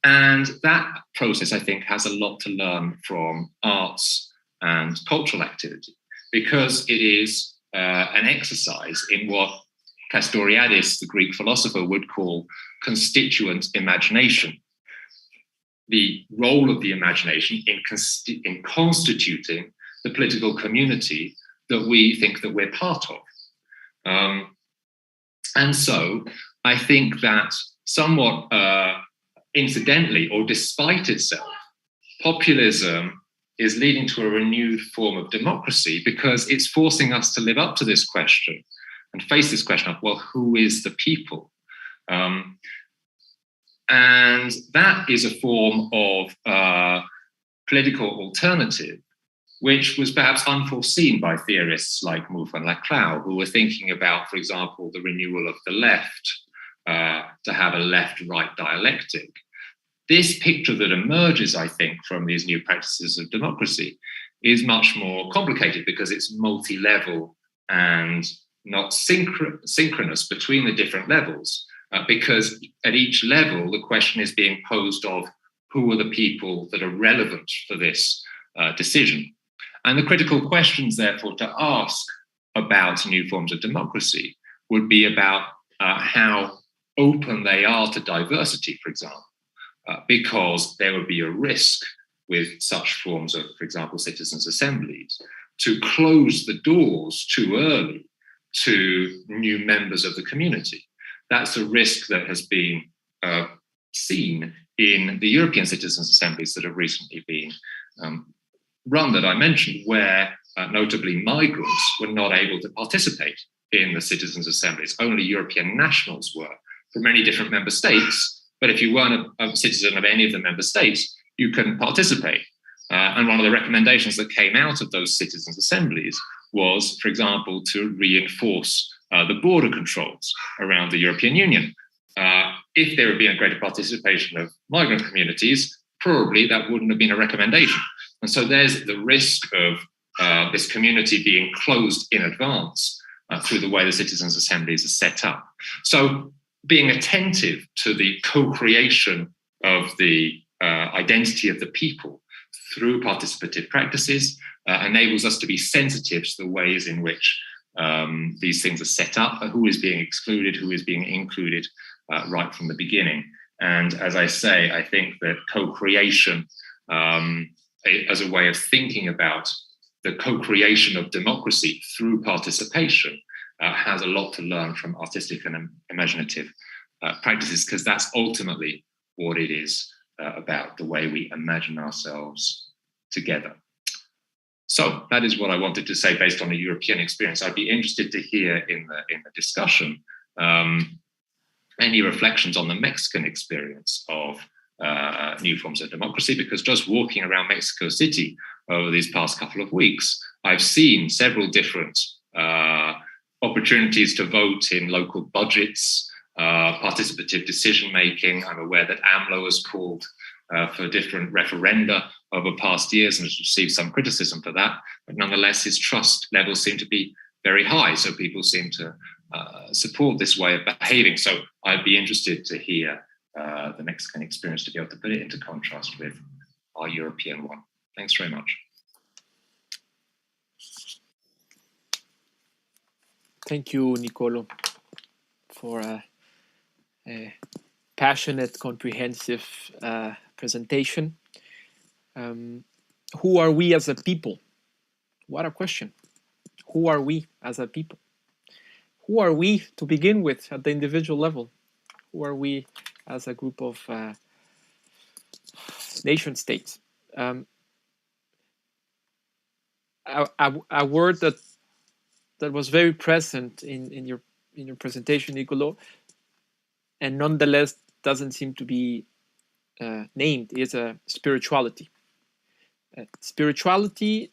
And that process, I think, has a lot to learn from arts and cultural activity, because it is an exercise in what Castoriadis, the Greek philosopher, would call constituent imagination. The role of the imagination in constituting the political community that we think that we're part of. And so I think that somewhat incidentally, or despite itself, populism is leading to a renewed form of democracy because it's forcing us to live up to this question and face this question of, well, who is the people? And that is a form of political alternative, which was perhaps unforeseen by theorists like Mouffe and Laclau, who were thinking about, for example, the renewal of the left, to have a left-right dialectic. This picture that emerges, I think, from these new practices of democracy is much more complicated because it's multi-level and not synchronous between the different levels, because at each level, the question is being posed of who are the people that are relevant for this decision. And the critical questions, therefore, to ask about new forms of democracy would be about how open they are to diversity, for example, because there would be a risk with such forms of, for example, citizens' assemblies, to close the doors too early to new members of the community. That's a risk that has been seen in the European citizens' assemblies that have recently been run that I mentioned, where notably migrants were not able to participate in the citizens' assemblies. Only European nationals were from many different member states. But if you weren't a citizen of any of the member states, you couldn't participate. And one of the recommendations that came out of those citizens' assemblies was, for example, to reinforce the border controls around the European Union. If there had been a greater participation of migrant communities, probably that wouldn't have been a recommendation. And so there's the risk of this community being closed in advance through the way the citizens' assemblies are set up. So being attentive to the co-creation of the identity of the people through participative practices enables us to be sensitive to the ways in which these things are set up, who is being excluded, who is being included right from the beginning. And as I say, I think that co-creation as a way of thinking about the co-creation of democracy through participation has a lot to learn from artistic and imaginative practices, because that's ultimately what it is about, the way we imagine ourselves together. So that is what I wanted to say based on a European experience. I'd be interested to hear in the discussion any reflections on the Mexican experience of new forms of democracy, because just walking around Mexico City over these past couple of weeks, I've seen several different opportunities to vote in local budgets, participative decision-making. I'm aware that AMLO has called for different referenda over past years and has received some criticism for that, but nonetheless his trust levels seem to be very high, so people seem to support this way of behaving. So I'd be interested to hear the Mexican experience, to be able to put it into contrast with our European one. Thanks very much. Thank you, Nicolo, for a passionate, comprehensive presentation. Who are we as a people? What a question. Who are we as a people? Who are we to begin with at the individual level? Who are we as a group of nation states? A word that that was very present in your presentation, Nicolo, and nonetheless doesn't seem to be named, is spirituality. Spirituality,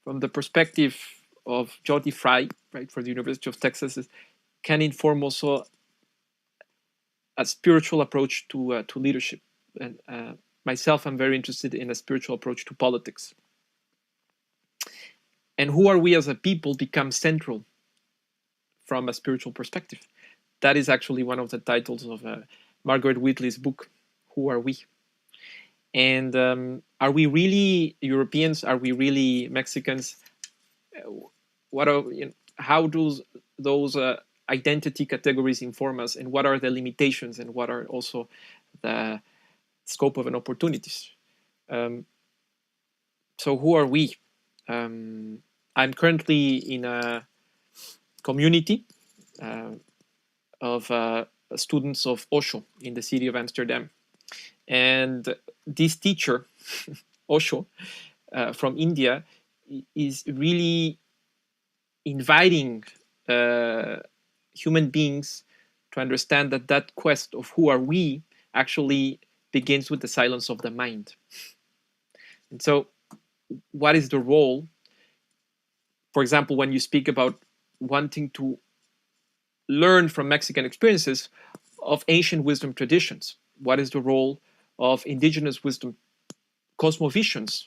from the perspective of Jody Fry, right, for the University of Texas, can inform also a spiritual approach to leadership. And myself, I'm very interested in a spiritual approach to politics. And who are we as a people becomes central from a spiritual perspective. That is actually one of the titles of Margaret Wheatley's book, Who Are We? And are we really Europeans? Are we really Mexicans? What are, how do those identity categories inform us, and what are the limitations, and what are also the scope of an opportunities? So who are we? I'm currently in a community of students of Osho in the city of Amsterdam. And this teacher, Osho, from India, is really inviting human beings to understand that quest of who are we actually begins with the silence of the mind. And so what is the role, for example, when you speak about wanting to learn from Mexican experiences of ancient wisdom traditions? What is the role of indigenous wisdom cosmovisions,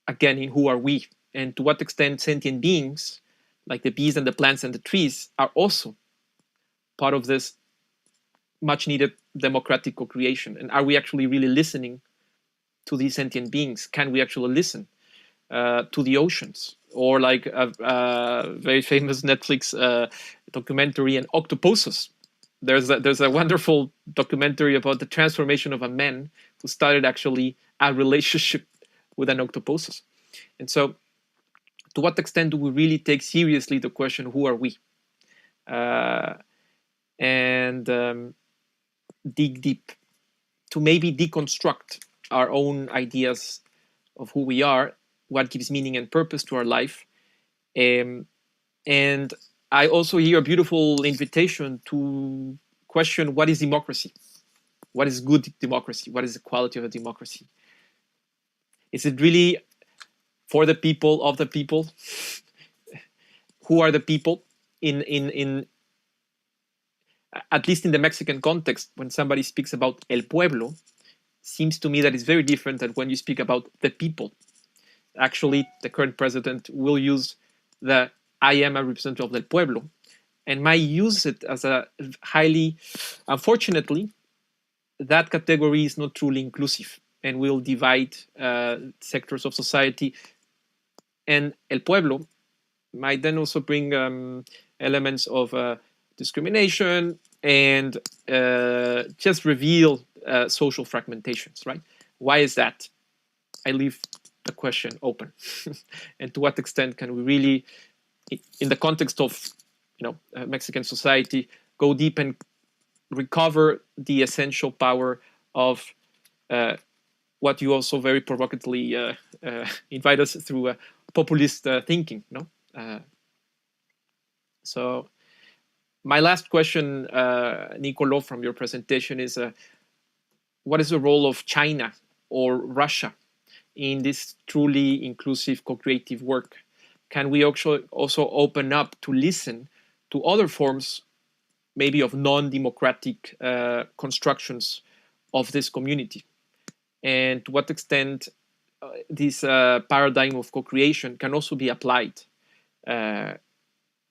again, in who are we? And to what extent sentient beings, like the bees and the plants and the trees, are also part of this much needed democratic co-creation? And are we actually really listening to these sentient beings? Can we actually listen to the oceans? Or like a very famous Netflix documentary on octopuses. There's a wonderful documentary about the transformation of a man who started actually a relationship with an octopus. And so, to what extent do we really take seriously the question, who are we? And dig deep to maybe deconstruct our own ideas of who we are, what gives meaning and purpose to our life. And I also hear a beautiful invitation to question, what is democracy? What is good democracy? What is the quality of a democracy? Is it really for the people, of the people? Who are the people? In at least in the Mexican context, when somebody speaks about el pueblo, seems to me that it's very different than when you speak about the people. Actually, the current president will use the I am a representative del pueblo, and might use it as a highly, unfortunately, that category is not truly inclusive and will divide sectors of society. And el pueblo might then also bring elements of discrimination and just reveal social fragmentations, right? Why is that? I leave the question open. And to what extent can we really, in the context of Mexican society, go deep and recover the essential power of what you also very provocatively invite us through populist thinking, no? So my last question, Nicolo, from your presentation is, what is the role of China or Russia in this truly inclusive co-creative work? Can we also open up to listen to other forms, maybe of non-democratic constructions of this community? And to what extent this paradigm of co-creation can also be applied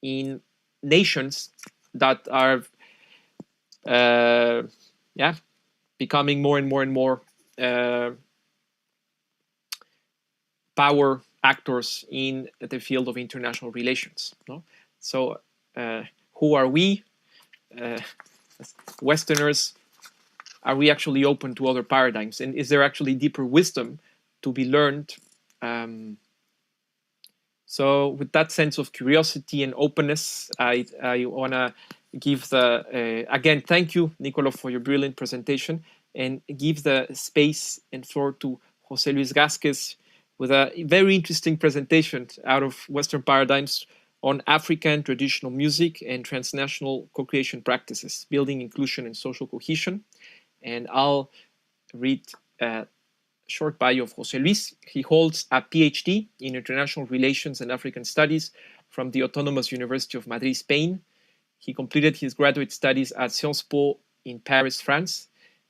in nations that are becoming more and more power actors in the field of international relations, no? So who are we, Westerners? Are we actually open to other paradigms? And is there actually deeper wisdom to be learned? So with that sense of curiosity and openness, I want to give the, again, thank you, Nicolo, for your brilliant presentation, and give the space and floor to Jose Luis Gasquez, with a very interesting presentation out of Western paradigms on African traditional music and transnational co-creation practices, building inclusion and social cohesion. And I'll read a short bio of José Luis. He holds a PhD in International Relations and African Studies from the Autonomous University of Madrid, Spain. He completed his graduate studies at Sciences Po in Paris, France.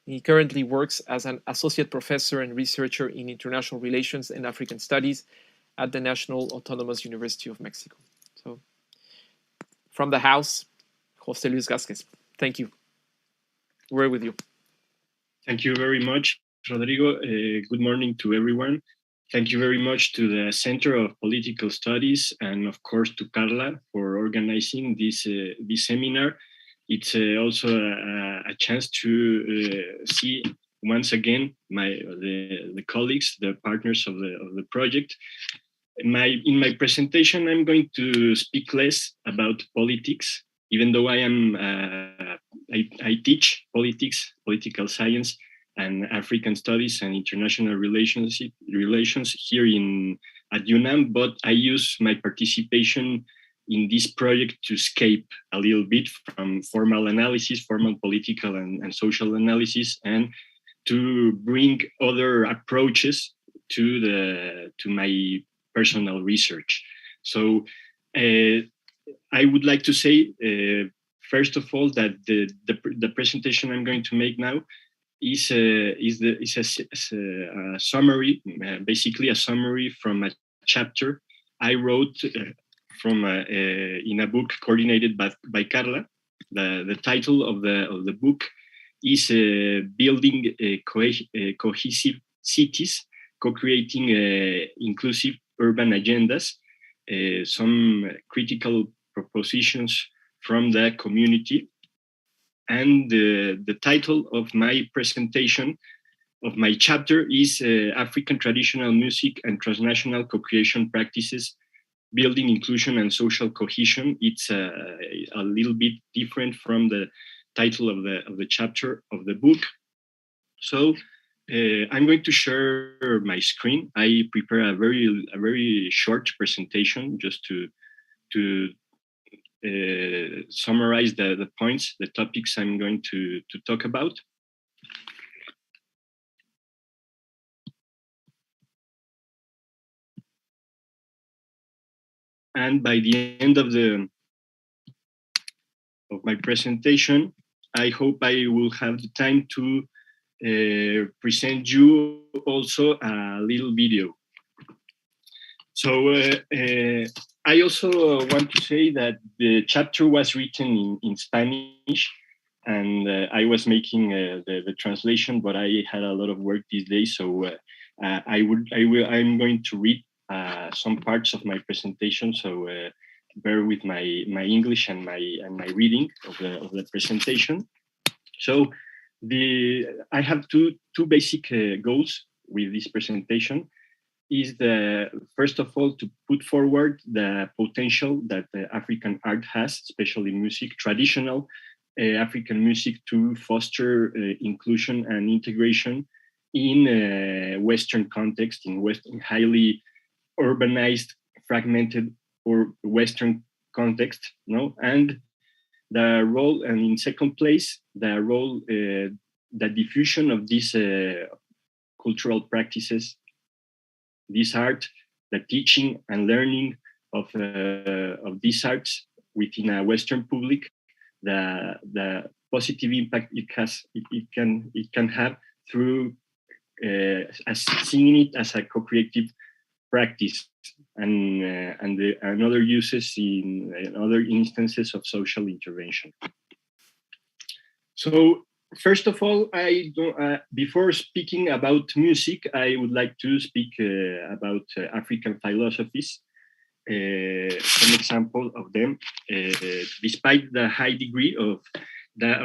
He currently works as an associate professor and researcher in international relations and African studies at the National Autonomous University of Mexico. So, from the house, José Luis Gázquez. Thank you. We're with you. Thank you very much, Rodrigo. Good morning to everyone. Thank you very much to the Center of Political Studies and, of course, to Carla for organizing this seminar. It's also a chance to see once again the colleagues, the partners of the project. In my presentation, I'm going to speak less about politics, even though I teach politics, political science, and African studies and international relations here at UNAM, but I use my participation in this project to escape a little bit from formal analysis, formal political and social analysis, and to bring other approaches to my personal research. So I would like to say, first of all, that the presentation I'm going to make now is a summary, basically a summary from a chapter I wrote in a book coordinated by Carla. The title of the book is Building Cohesive Cities, Co-creating Inclusive Urban Agendas, some critical propositions from the community. And the title of my presentation, of my chapter, is African Traditional Music and Transnational Co-creation Practices, Building Inclusion and Social Cohesion. It's a little bit different from the title of the chapter of the book. So I'm going to share my screen. I prepare a very short presentation just to summarize the points, the topics I'm going to talk about. And by the end of my presentation, I hope I will have the time to present you also a little video. So I also want to say that the chapter was written in Spanish, and I was making the translation, but I had a lot of work these days, so I'm going to read some parts of my presentation. So bear with my English and my reading of the presentation. So I have two basic goals with this presentation. Is first of all to put forward the potential that African art has, especially music, traditional African music, to foster inclusion and integration in Western context, in highly urbanized, fragmented or Western context, and the role, and in second place, the role, the diffusion of these cultural practices, this art, the teaching and learning of these arts within a Western public, the positive impact it can have through as seeing it as a co-creative practice and other uses in other instances of social intervention. So first of all, before speaking about music, I would like to speak about African philosophies. Some example of them. Despite the high degree of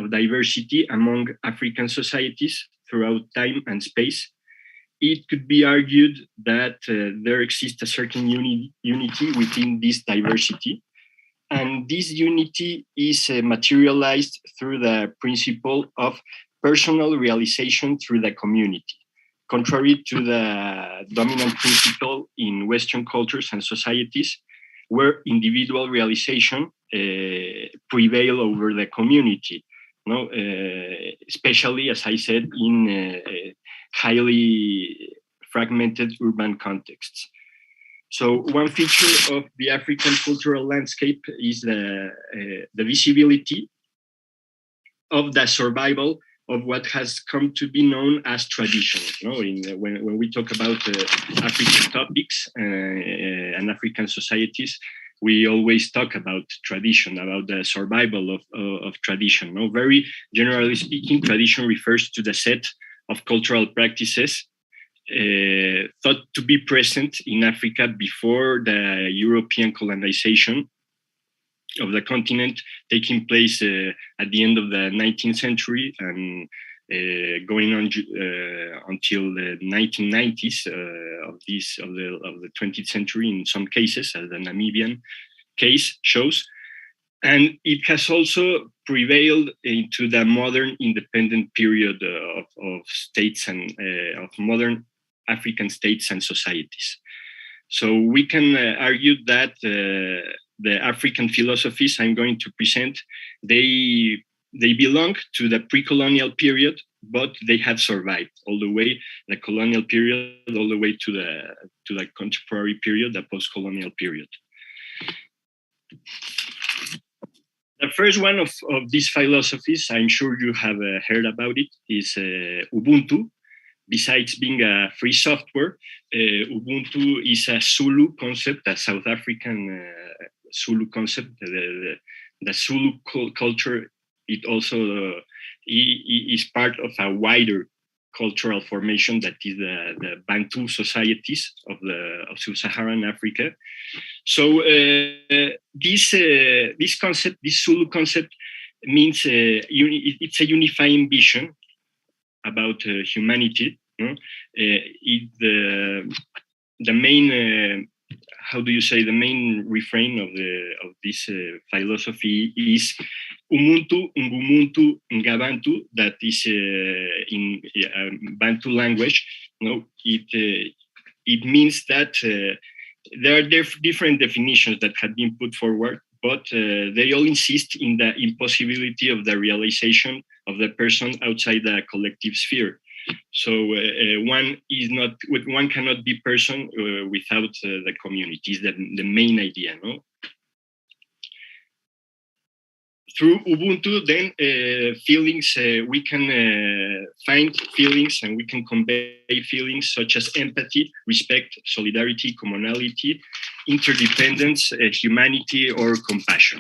diversity among African societies throughout time and space, it could be argued that there exists a certain unity within this diversity. And this unity is materialized through the principle of personal realization through the community. contrary to the dominant principle in Western cultures and societies, where individual realization prevail over the community. No, especially, as I said, in highly fragmented urban contexts. So one feature of the African cultural landscape is the visibility of the survival of what has come to be known as tradition. When we talk about African topics and African societies, we always talk about tradition, about the survival of tradition. Very generally speaking, tradition refers to the set of cultural practices thought to be present in Africa before the European colonization of the continent, taking place at the end of the 19th century and going on until the 1990s of the 20th century in some cases, as the Namibian case shows. And it has also prevailed into the modern independent period of states and of modern African states and societies. So we can argue that the African philosophies I'm going to present, they belong to the pre-colonial period, but they have survived all the way, the colonial period, all the way to the contemporary period, the post-colonial period. The first one of these philosophies, I'm sure you have heard about it, is Ubuntu. Besides being a free software, Ubuntu is a Zulu concept, a South African Zulu concept. The Zulu culture, it also is part of a wider cultural formation that is the Bantu societies of sub-Saharan Africa. So this concept, this Zulu concept, means it's a unifying vision about humanity. The main how do you say, the main refrain of this philosophy is Umuntu, Ngumuntu, Ngabantu, that is in Bantu language. It means that there are different definitions that have been put forward, but they all insist in the impossibility of the realization of the person outside the collective sphere. So one cannot be person without the community. Is the main idea, no? Through Ubuntu, then feelings, we can find feelings and we can convey feelings such as empathy, respect, solidarity, commonality, interdependence, humanity, or compassion.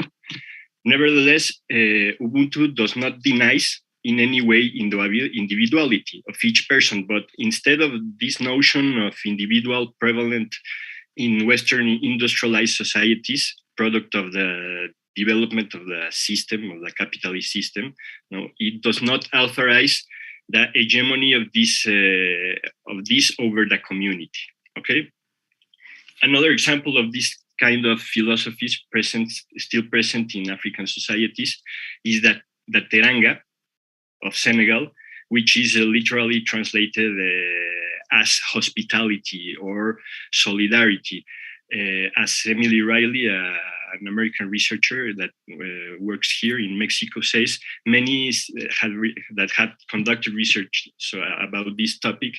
Nevertheless, Ubuntu does not deny in any way individuality of each person, but instead of this notion of individual prevalent in Western industrialized societies, product of the development of the system, of the capitalist system, it does not authorize the hegemony of this over the community. Okay. Another example of this kind of philosophies still present in African societies is that the Terranga of Senegal, which is literally translated as hospitality or solidarity. As Emily Riley, an American researcher that works here in Mexico, says, many that have conducted research about this topic,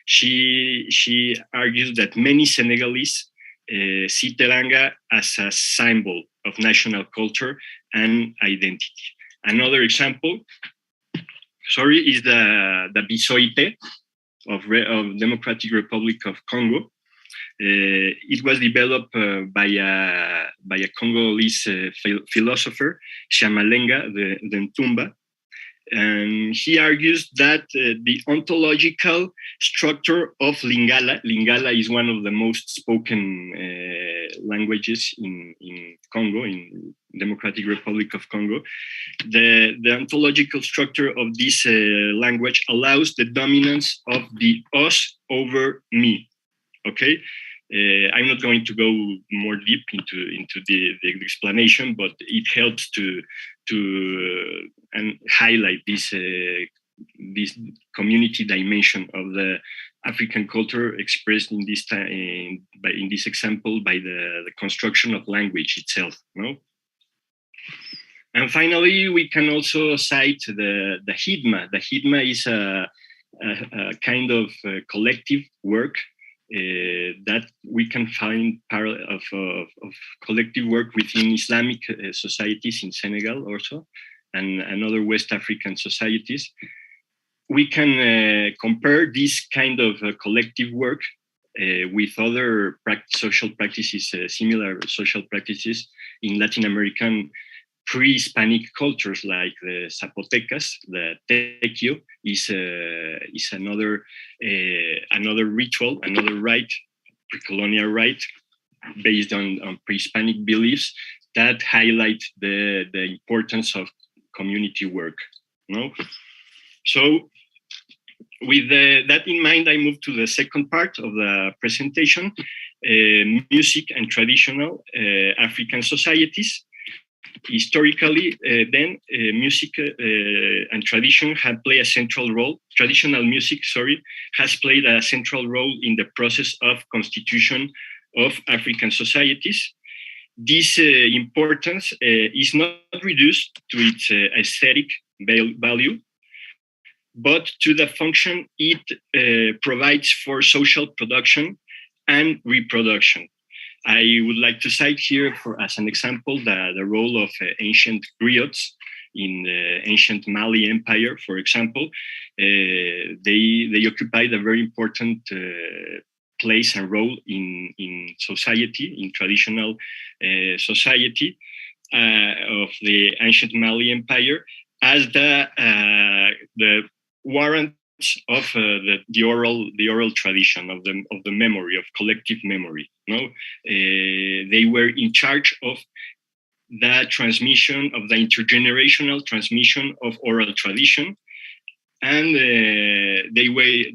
she argues that many Senegalese see Terranga as a symbol of national culture and identity. Another example, is the Bisoite of Democratic Republic of Congo. It was developed by a Congolese philosopher, Shamalenga the Ntumba, and he argues that the ontological structure of Lingala is one of the most spoken languages in Congo, in Democratic Republic of Congo. The ontological structure of this language allows the dominance of the us over me. Okay. I'm not going to go more deep into the explanation, but it helps to and highlight this community dimension of African culture expressed in this in this example by the construction of language itself. No? And finally, we can also cite the hidma. The hidma is a kind of collective work that we can find parallel of collective work within Islamic societies in Senegal also, and other West African societies. We can compare this kind of collective work with other social practices, similar social practices in Latin American pre-Hispanic cultures like the Zapotecas. The tequio is another ritual, another rite, pre-colonial rite based on pre-Hispanic beliefs that highlight the importance of community work. No? So with that in mind, I move to the second part of the presentation, music and traditional African societies. Historically, music and tradition have played a central role. Traditional music, has played a central role in the process of constitution of African societies. This importance is not reduced to its aesthetic value, but to the function it provides for social production and reproduction. I would like to cite here, as an example, the role of ancient griots in the ancient Mali Empire, for example. They occupied a very important place and role in society, in traditional society of the ancient Mali Empire, as the warrant of the oral tradition of the memory, of collective memory. No, they were in charge of the transmission, of the intergenerational transmission of oral tradition, and the way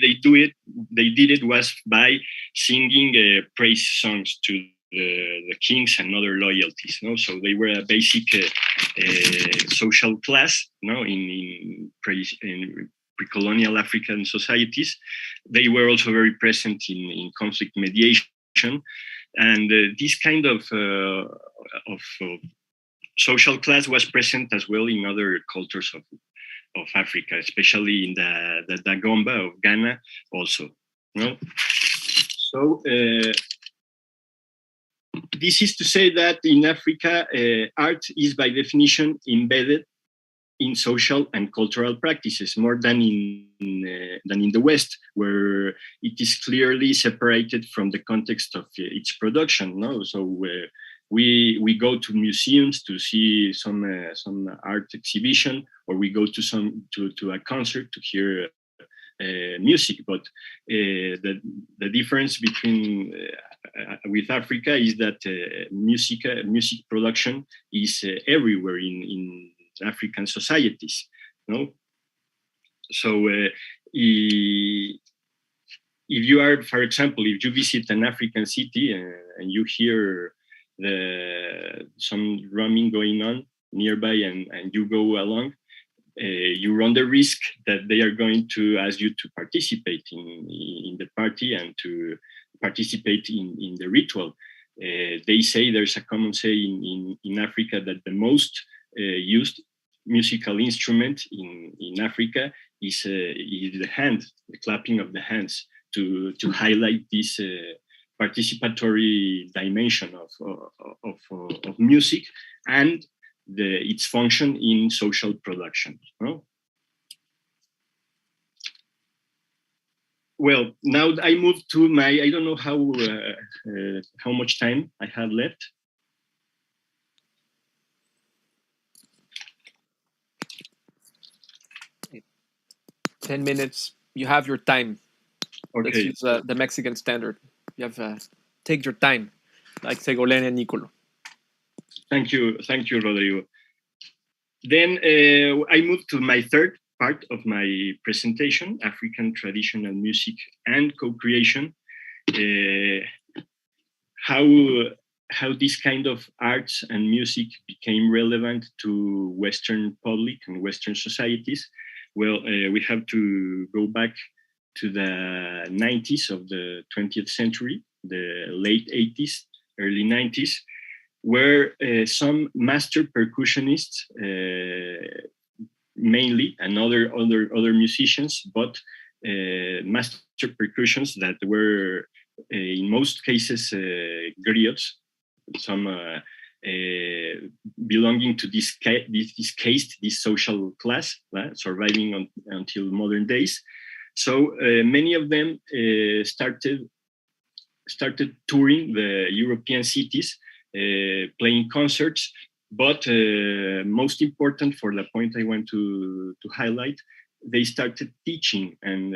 they did it was by singing praise songs to the kings and other loyalties. No, so they were a basic social class. No, in pre-colonial African societies. They were also very present in conflict mediation, and this kind of social class was present as well in other cultures of Africa, especially in the Dagomba of Ghana also. No? So this is to say that in Africa, art is by definition embedded in social and cultural practices more than in the West, where it is clearly separated from the context of its production. No, so we go to museums to see some art exhibition, or we go to a concert to hear music. But the difference between with Africa is that music production is everywhere in African societies. No, so if you are, for example, if you visit an African city and you hear some drumming going on nearby, and you go along, you run the risk that they are going to ask you to participate in the party and to participate in the ritual. They say there's a common saying in Africa that the most used musical instrument in Africa is the hand, the clapping of the hands, to highlight this participatory dimension of music and its function in social production. No? Well, now I move to I don't know how much time I have left. 10 minutes. You have your time. Okay. Let's use the Mexican standard. You have take your time, like Segolene and Nicolo. Thank you, Rodrigo. Then I move to my third part of my presentation: African traditional music and co-creation. How this kind of arts and music became relevant to Western public and Western societies. Well, we have to go back to the 90s of the 20th century, the late 80s, early 90s, where some master percussionists, mainly, and other musicians, but master percussions that were in most cases griots, some belonging to this caste, this social class, surviving until modern days. So many of them started touring the European cities, playing concerts. But most important, for the point I want to highlight, they started teaching, and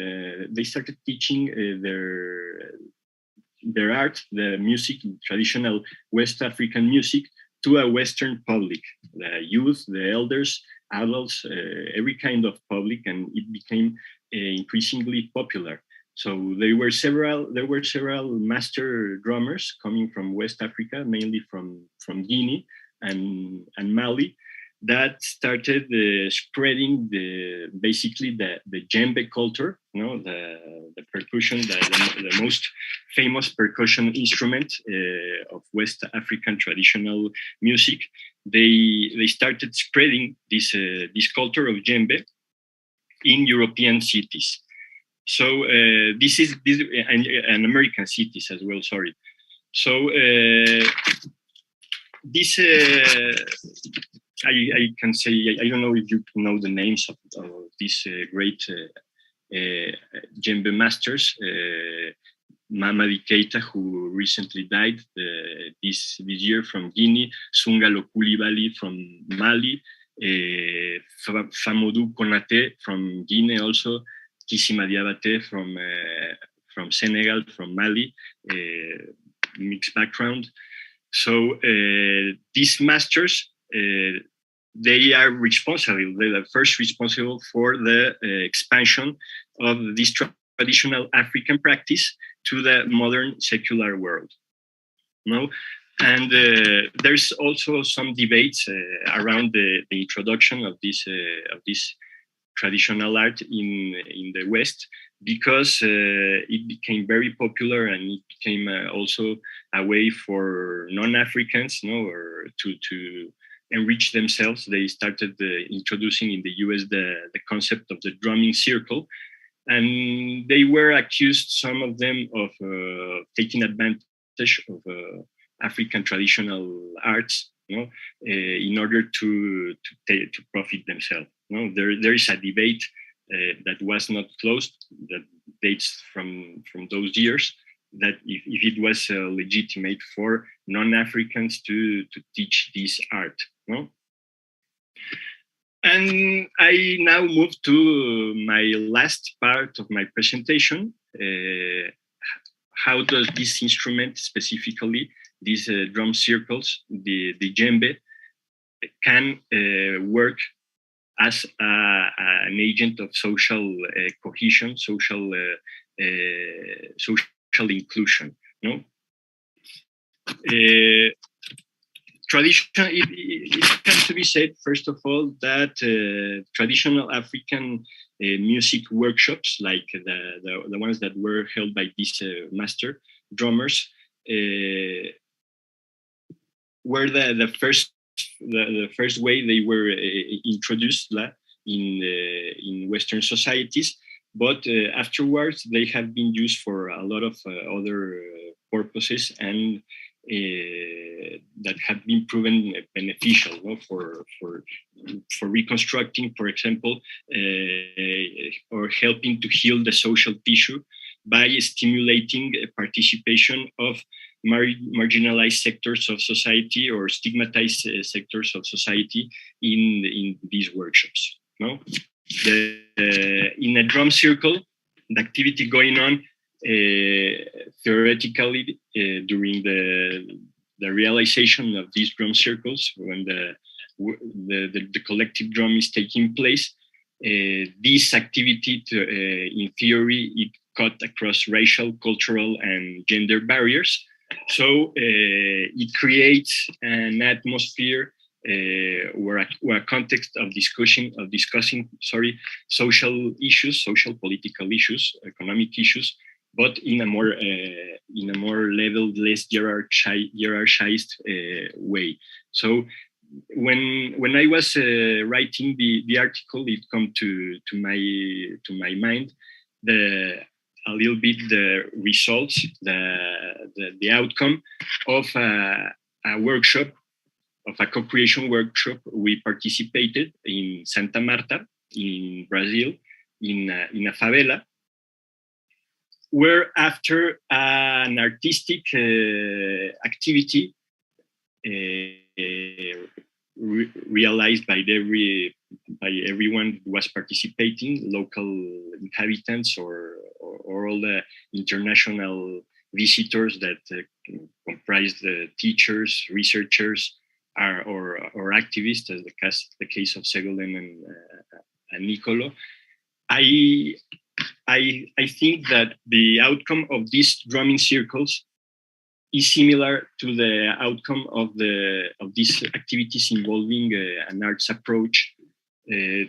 they started teaching their art, the music, traditional West African music, to a Western public, the youth, the elders, adults, every kind of public, and it became increasingly popular. So there were several master drummers coming from West Africa, mainly from Guinea and Mali, that started spreading basically the djembe culture, the percussion, the most famous percussion instrument of West African traditional music. They started spreading this culture of djembe in European cities. So this and American cities as well. Sorry. So this I can say, I don't know if you know the names of these great djembe masters. Mamadi Keita, who recently died this year, from Guinea, Sungalo Coulibaly from Mali, Famodou Konate from Guinea also, Kissima Diabaté from Senegal, from Mali, mixed background. So these masters, they are responsible. They are first responsible for the expansion of this traditional African practice to the modern secular world. And there's also some debates around the introduction of this traditional art in the West, because it became very popular, and it became also a way for non-Africans, or to enrich themselves. They started introducing in the US the concept of the drumming circle, and they were accused, some of them, of taking advantage of African traditional arts, in order to profit themselves. There is a debate that was not closed, that dates from those years, that if it was legitimate for non-Africans to teach this art. And I now move to my last part of my presentation. How does this instrument, specifically these drum circles, the djembe, can work as an agent of social cohesion, social inclusion? It has to be said, first of all, that traditional African music workshops, like the ones that were held by these master drummers, were the first way they were introduced in Western societies. But afterwards, they have been used for a lot of other purposes, and that have been proven beneficial, for reconstructing, for example, or helping to heal the social tissue by stimulating participation of marginalized sectors of society or stigmatized sectors of society in these workshops. In a drum circle, the activity going on theoretically during the realization of these drum circles, when the collective drum is taking place, this activity, in theory, it cut across racial, cultural, and gender barriers. So it creates an atmosphere were a context of discussing social issues, social political issues, economic issues, but in a more leveled, less hierarchized way. So when I was writing the article, it come to my mind a little bit the results, the outcome of a workshop, of a co-creation workshop we participated in Santa Marta in Brazil, in a favela, where after an artistic activity realized by everyone who was participating, local inhabitants or all the international visitors that comprised the teachers, researchers, or activists, as the case of Ségolène and Nikola. I think that the outcome of these drumming circles is similar to the outcome of these activities involving an arts approach to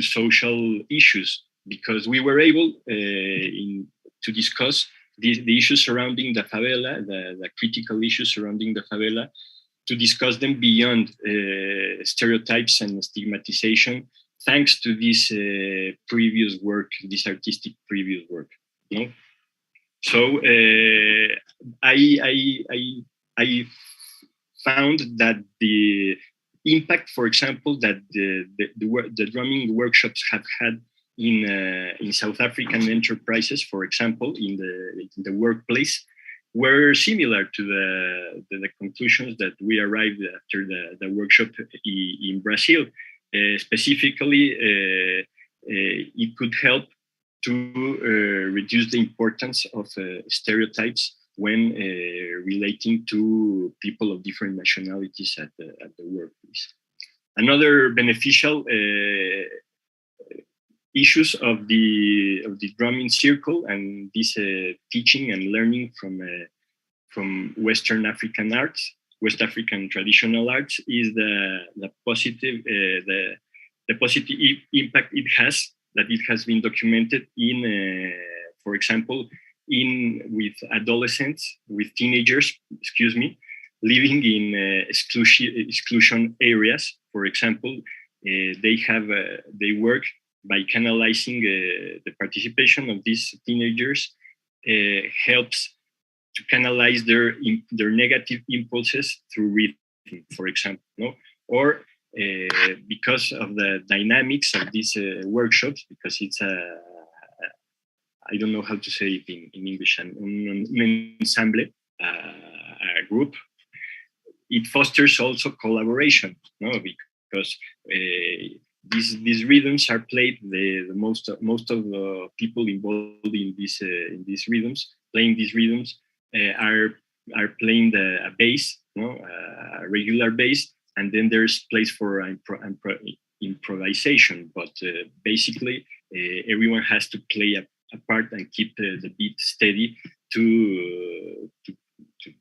social issues, because we were able to discuss the issues surrounding the favela, the critical issues surrounding the favela, to discuss them beyond stereotypes and stigmatization, thanks to this previous work, this artistic previous work. No? So I found that the impact, for example, that the drumming workshops have had in South African enterprises, for example, in the workplace, were similar to the conclusions that we arrived after the workshop in Brazil. Specifically, it could help to reduce the importance of stereotypes when relating to people of different nationalities at the workplace. Another beneficial issues of the drumming circle and this teaching and learning from Western African arts, West African traditional arts, is the positive impact it has, that it has been documented in, for example, with adolescents, with teenagers, living in exclusion areas. For example, they work by canalizing the participation of these teenagers, helps to canalize their negative impulses through rhythm, for example, no? Or because of the dynamics of these workshops, because it's I don't know how to say it in English, an ensemble, a group, it fosters also collaboration, no? Because these rhythms are played. The most of the people involved in these rhythms, playing these rhythms, are playing a bass, no, a regular bass, and then there's place for improvisation. But basically, everyone has to play a part and keep the beat steady to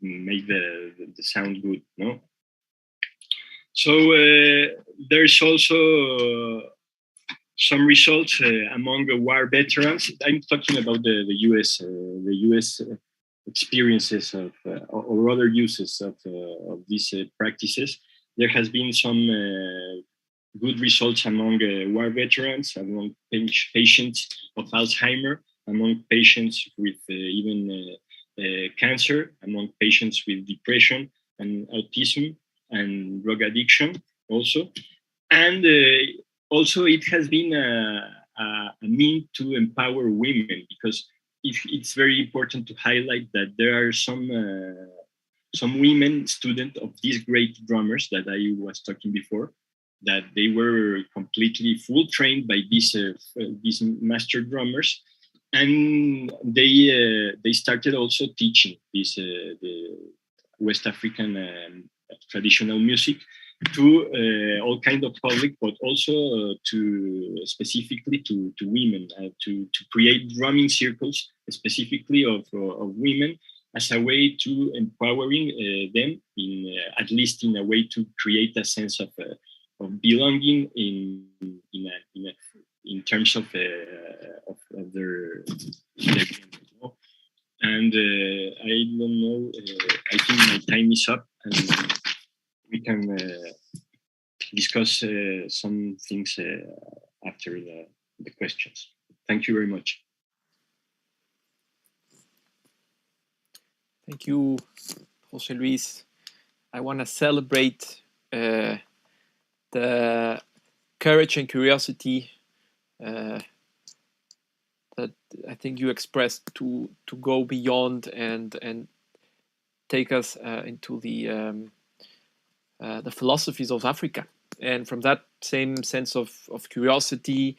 make the sound good, no? So there's also some results among war veterans. I'm talking about the U.S. Experiences of or other uses of these practices. There has been some good results among war veterans, among patients of Alzheimer, among patients with even cancer, among patients with depression and autism and drug addiction also. And also it has been a mean to empower women, because it's very important to highlight that there are some women students of these great drummers that I was talking before, that they were completely full trained by these master drummers, and they started also teaching the West African traditional music to all kind of public, but also to specifically to women, to create drumming circles specifically of women as a way to empowering them, in at least in a way to create a sense of belonging in terms of their and I don't know. I think my time is up, and we can discuss some things after the questions. Thank you very much. Thank you, José Luis. I want to celebrate the courage and curiosity that I think you expressed to go beyond and take us into the philosophies of Africa. And from that same sense of curiosity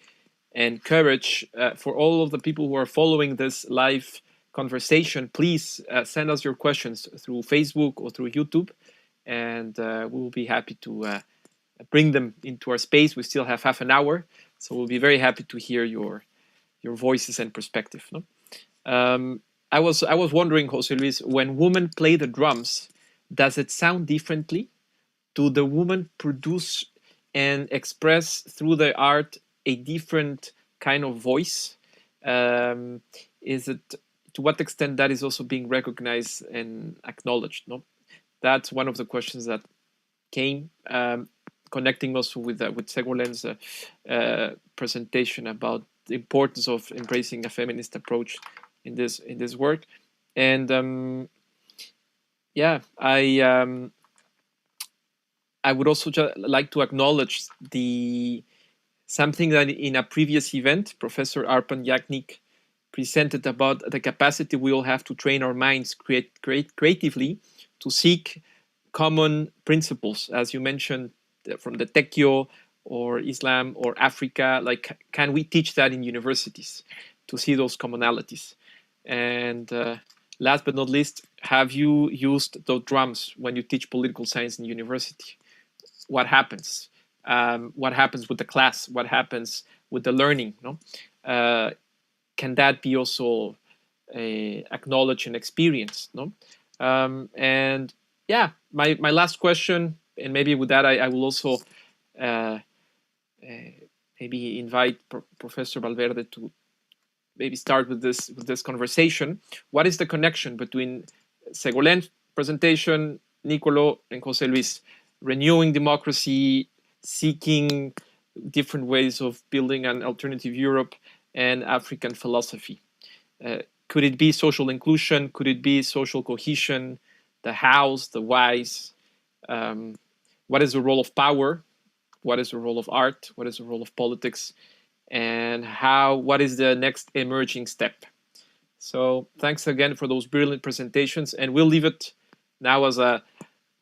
and courage, for all of the people who are following this live conversation, please send us your questions through Facebook or through YouTube, and we will be happy to bring them into our space. We still have half an hour, so we'll be very happy to hear your voices and perspective. No? I was wondering, José Luis, when women play the drums, does it sound differently? Do the women produce and express through their art a different kind of voice? Is it, to what extent that is also being recognized and acknowledged? No, that's one of the questions that came, connecting also with Segulen's presentation about the importance of embracing a feminist approach in this work. And yeah, I would also like to acknowledge something that in a previous event, Professor Arpan Yaknik presented about the capacity we all have to train our minds creatively to seek common principles, as you mentioned, from the Tekyo or Islam or Africa. Like, can we teach that in universities to see those commonalities? And last but not least, have you used the drums when you teach political science in university? What happens? What happens with the class? What happens with the learning? No? Can that be also acknowledged and experienced? No? And yeah, my last question, and maybe with that I will also maybe invite Professor Valverde to maybe start with this conversation. What is the connection between Segulen's presentation, Nicolo, and José Luis? Renewing democracy, seeking different ways of building an alternative Europe, and African philosophy. Could it be social inclusion? Could it be social cohesion? The hows, the whys? What is the role of power? What is the role of art? What is the role of politics? And what is the next emerging step? So thanks again for those brilliant presentations, and we'll leave it now as a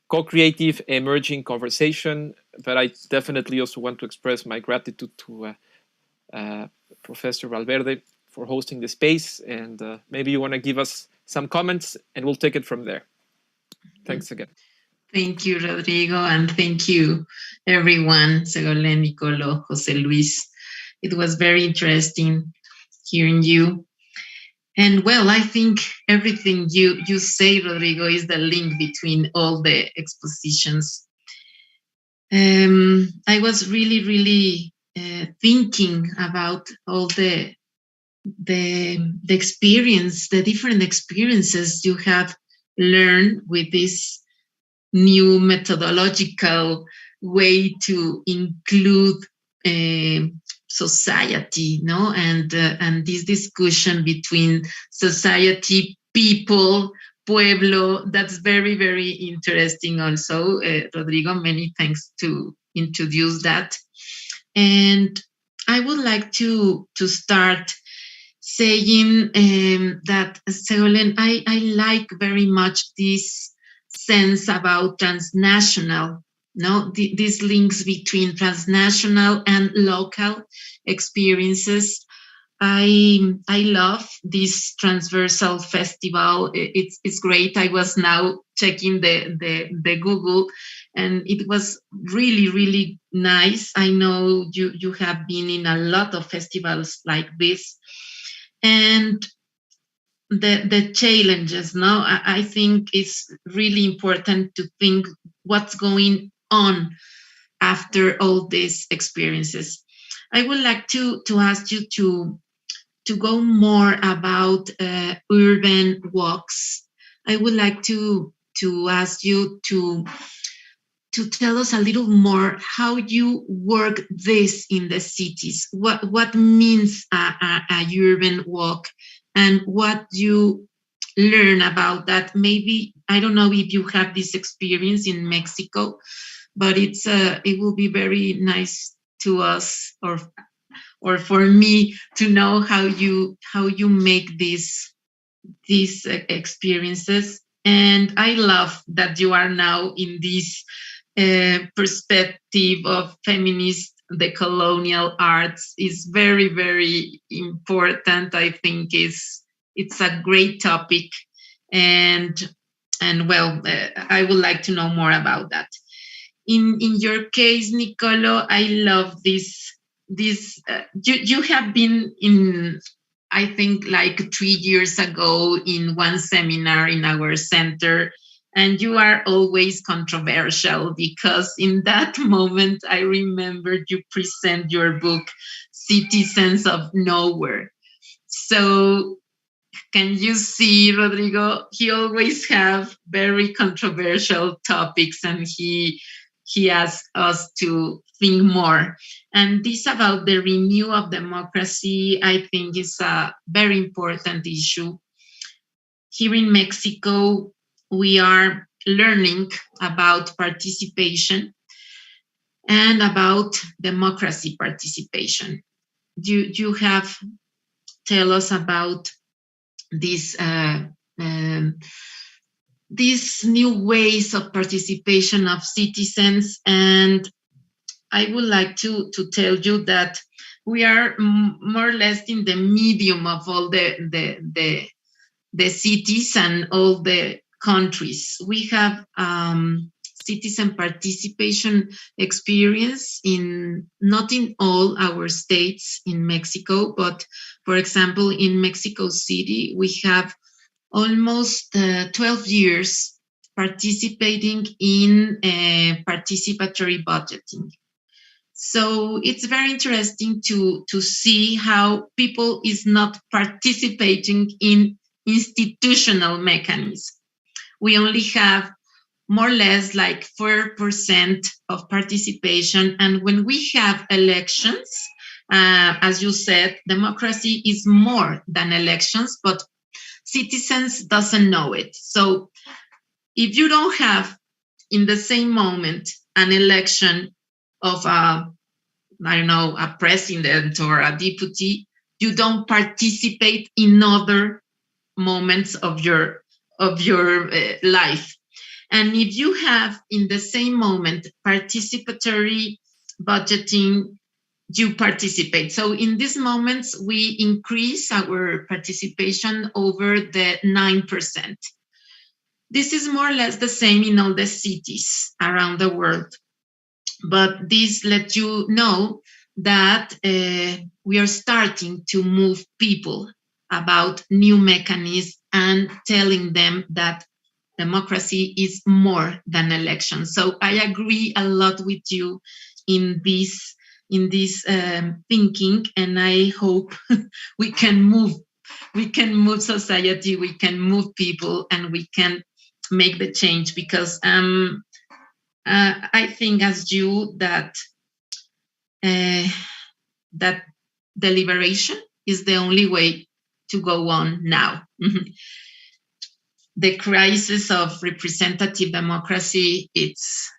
co-creative emerging conversation, but I definitely also want to express my gratitude to Professor Valverde for hosting the space, and maybe you want to give us some comments and we'll take it from there. Thanks again. Thank you, Rodrigo, and thank you, everyone, Segulen, Nicolo, José Luis. It was very interesting hearing you. And well, I think everything you say, Rodrigo, is the link between all the expositions. I was really thinking about all the experience, the different experiences you have learned with this new methodological way to include society, no, and this discussion between society, people, pueblo. That's very interesting. Also, Rodrigo, many thanks to introduce that. And I would like to start saying that, Segulen, I like very much this sense about transnational. No, these links between transnational and local experiences. I love this transversal festival. It's great. I was now checking the Google, and it was really nice. I know you have been in a lot of festivals like this, and the challenges. No, I think it's really important to think what's going on after all these experiences. I would like to ask you to go more about urban walks. I would like to ask you to tell us a little more how you work this in the cities. What means a urban walk, and what you learn about that. Maybe, I don't know if you have this experience in Mexico, but it will be very nice to us, or for me, to know how you make these experiences. And I love that you are now in this perspective of feminist decolonial arts. Is very, very important. I think it's a great topic, and well, I would like to know more about that. In your case, Nicolo, I love this. You have been in, I think, like 3 years ago in one seminar in our center, and you are always controversial, because in that moment, I remember you present your book, Citizens of Nowhere. So can you see, Rodrigo? He always have very controversial topics, and he asks us to think more. And this about the renewal of democracy, I think, is a very important issue. Here in Mexico, we are learning about participation and about democracy participation. You have tell us about these new ways of participation of citizens. And I would like to tell you that we are more or less in the medium of all the cities and all the countries. We have citizen participation experience not in all our states in Mexico, but for example, in Mexico City, we have almost 12 years participating in participatory budgeting. So it's very interesting to see how people is not participating in institutional mechanisms. We only have more or less like 4% of participation. And when we have elections, as you said, democracy is more than elections, but citizens doesn't know it. So if you don't have in the same moment an election of a president or a deputy, you don't participate in other moments of your life. And if you have in the same moment participatory budgeting, you participate. So in these moments, we increase our participation over the 9%. This is more or less the same in all the cities around the world. But this lets you know that we are starting to move people about new mechanisms and telling them that democracy is more than elections. So I agree a lot with you in this thinking, and I hope we can move society, we can move people, and we can make the change, because I think as you that deliberation is the only way to go on now. The crisis of representative democracy, it's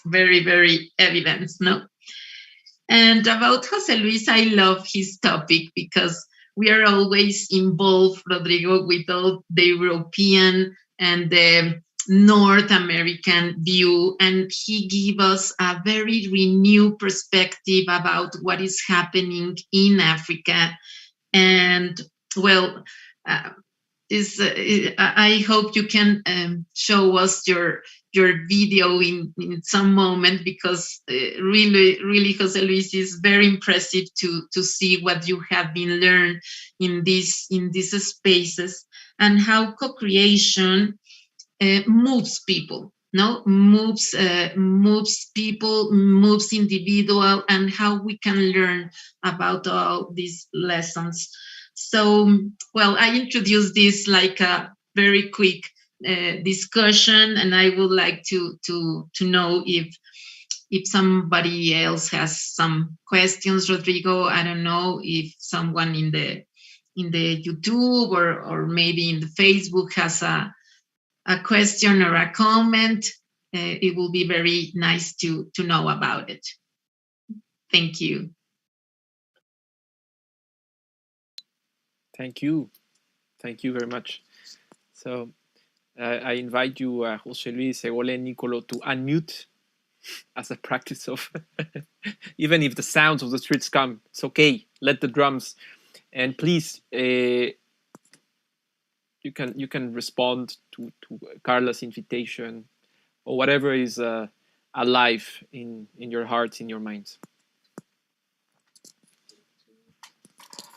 very, very evident, no? And about José Luis, I love his topic because we are always involved, Rodrigo, with all the European and the North American view, and he gave us a very renewed perspective about what is happening in Africa. And well, I hope you can show us your your video in some moment, because really, Jose Luis, is very impressive to see what you have been learned in these spaces, and how co-creation moves people. No, moves people, moves individual, and how we can learn about all these lessons. So, well, I introduced this like a very quick discussion, and I would like to know if somebody else has some questions. Rodrigo, I don't know if someone in the YouTube or maybe in the Facebook has a question or a comment. It will be very nice to know about it. Thank you. Thank you very much. So I invite you, Jose Luis, Segole, Nicolo, to unmute as a practice of even if the sounds of the streets come, it's okay. Let the drums, and please. You can respond to Carla's invitation, or whatever is alive in your hearts, in your minds.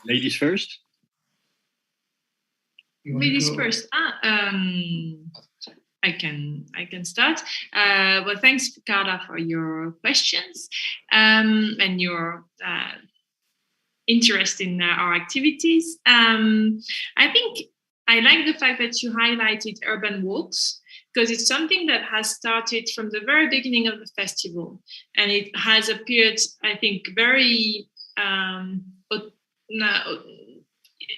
Ladies first. Ladies first. I can start. Well, thanks, Carla, for your questions and your interest in our activities. I think I like the fact that you highlighted urban walks, because it's something that has started from the very beginning of the festival, and it has appeared, I think, very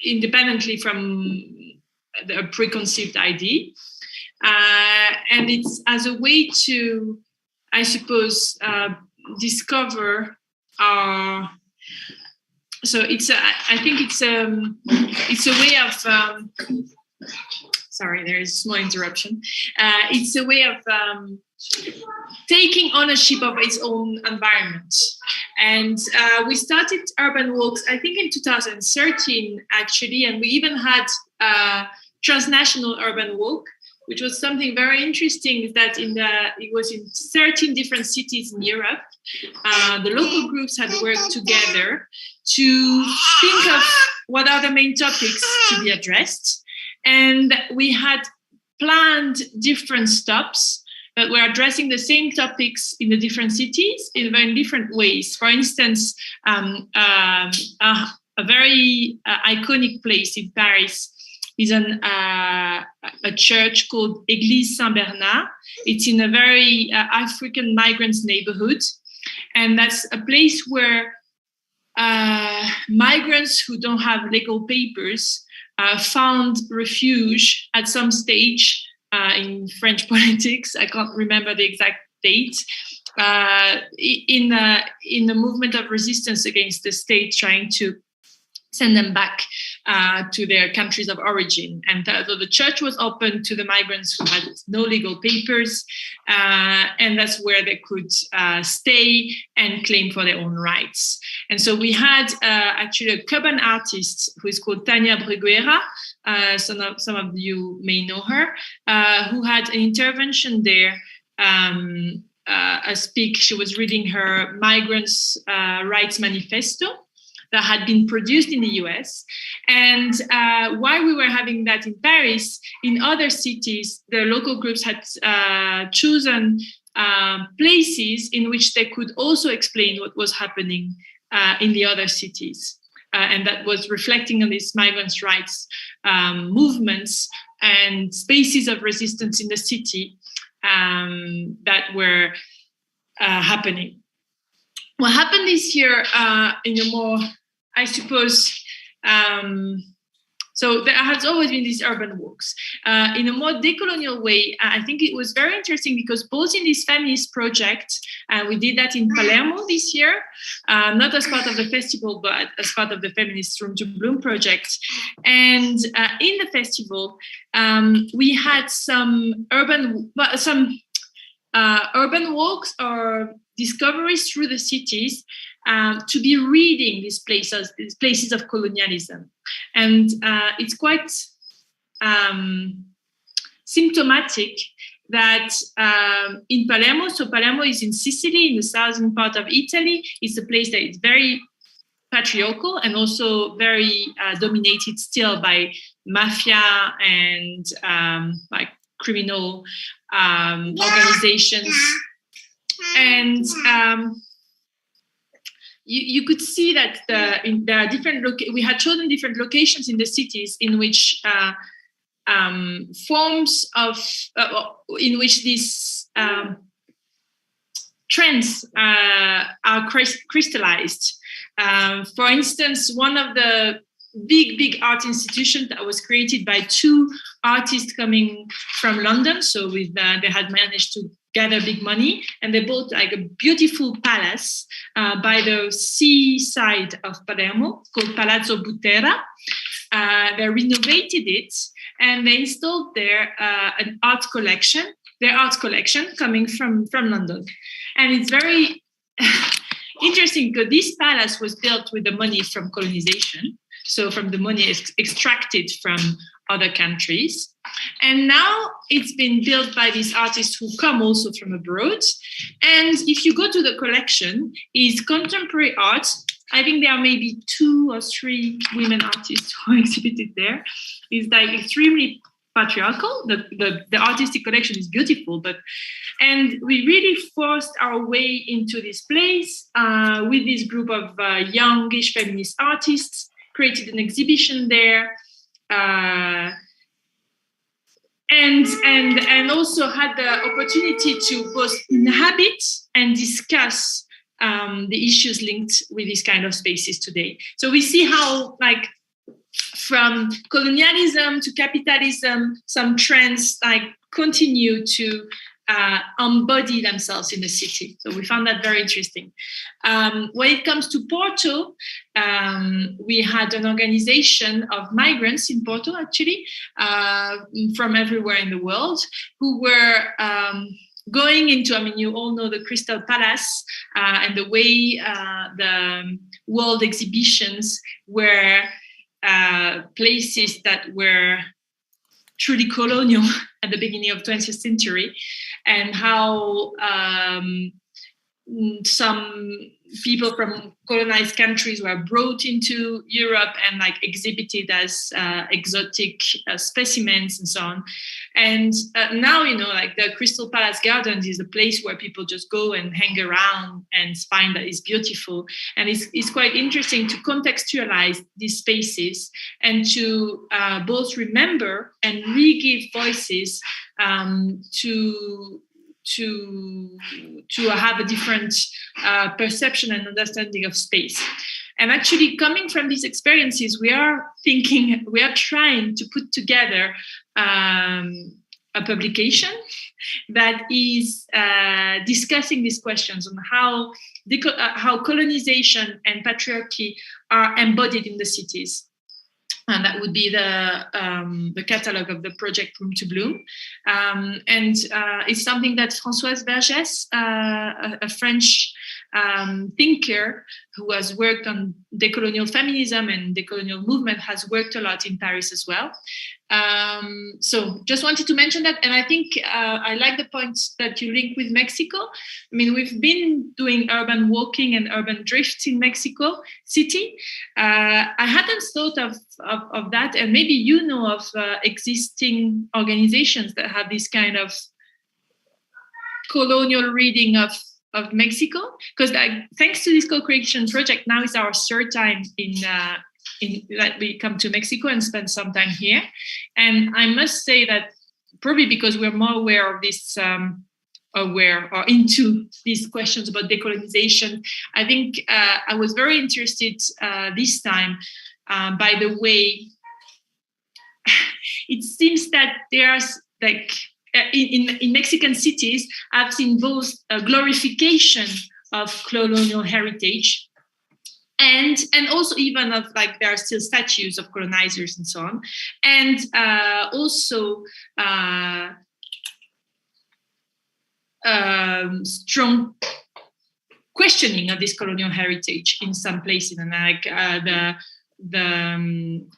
independently from a preconceived idea. And it's as a way to, I suppose, discover our. So I think it's a way of. Sorry, there is a small interruption. It's a way of taking ownership of its own environment. And we started urban walks, I think, in 2013, actually, and we even had a Transnational urban walk, which was something very interesting. That it was in 13 different cities in Europe. The local groups had worked together to think of what are the main topics to be addressed. And we had planned different stops that were addressing the same topics in the different cities in very different ways. For instance, a very iconic place in Paris is a church called Église Saint-Bernard. It's in a very African migrants neighborhood. And that's a place where migrants who don't have legal papers found refuge at some stage in French politics. I can't remember the exact date. In the movement of resistance against the state trying to send them back to their countries of origin. And so the church was open to the migrants who had no legal papers, and that's where they could stay and claim for their own rights. And so we had actually a Cuban artist who is called Tania Briguera, some of you may know her, who had an intervention there, she was reading her Migrants' Rights Manifesto, that had been produced in the US. And while we were having that in Paris, in other cities, the local groups had chosen places in which they could also explain what was happening in the other cities. And that was reflecting on these migrants' rights movements and spaces of resistance in the city that were happening. What happened this year in a more, I suppose, so there has always been these urban walks. In a more decolonial way, I think it was very interesting because both in this feminist project, we did that in Palermo this year, not as part of the festival, but as part of the Feminist Room to Bloom project. And in the festival, we had some urban walks or discoveries through the cities to be reading these places of colonialism. And it's quite symptomatic that in Palermo, so Palermo is in Sicily, in the southern part of Italy. It's a place that is very patriarchal and also very dominated still by mafia and like criminal organizations. And you could see that there are different. We had chosen different locations in the cities in which forms of in which these trends are crystallized. For instance, one of the big art institutions that was created by two artists coming from London. So they had managed to gather big money, and they built like a beautiful palace by the seaside of Palermo called Palazzo Butera. They renovated it, and they installed there an art collection, their art collection coming from London. And it's very interesting because this palace was built with the money from colonization, so from the money extracted from other countries. And now it's been built by these artists who come also from abroad. And if you go to the collection, is contemporary art. I think there are maybe 2 or 3 women artists who exhibited there. It's like extremely patriarchal. The artistic collection is beautiful, and we really forced our way into this place with this group of youngish feminist artists, created an exhibition there, and also had the opportunity to both inhabit and discuss the issues linked with these kind of spaces today. So we see how, like, from colonialism to capitalism, some trends like continue to embody themselves in the city. So we found that very interesting. When it comes to Porto, we had an organization of migrants in Porto, actually, from everywhere in the world, who were going into, I mean, you all know the Crystal Palace and the way the world exhibitions were places that were truly colonial at the beginning of 20th century, and how some people from colonized countries were brought into Europe and like exhibited as exotic specimens and so on. And now, you know, like the Crystal Palace Gardens is a place where people just go and hang around and find that it's beautiful. And it's quite interesting to contextualize these spaces and to both remember and re-give voices to have a different perception and understanding of space. And actually, coming from these experiences, we are trying to put together a publication that is discussing these questions on how colonization and patriarchy are embodied in the cities. And that would be the catalog of the project Room to Bloom. And it's something that Françoise Vergès, a French thinker who has worked on decolonial feminism and decolonial movement, has worked a lot in Paris as well. So just wanted to mention that. And I think I like the points that you link with Mexico. I mean, we've been doing urban walking and urban drifts in Mexico City. I hadn't thought of that. And maybe you know of existing organizations that have this kind of colonial reading of Mexico, because thanks to this co-creation project, now it's our third time in that we come to Mexico and spend some time here. And I must say that probably because we're more aware of this, aware or into these questions about decolonization, I think I was very interested this time by the way it seems that there's like in Mexican cities, I've seen both a glorification of colonial heritage and also even of like there are still statues of colonizers and so on, and also strong questioning of this colonial heritage in some places. And like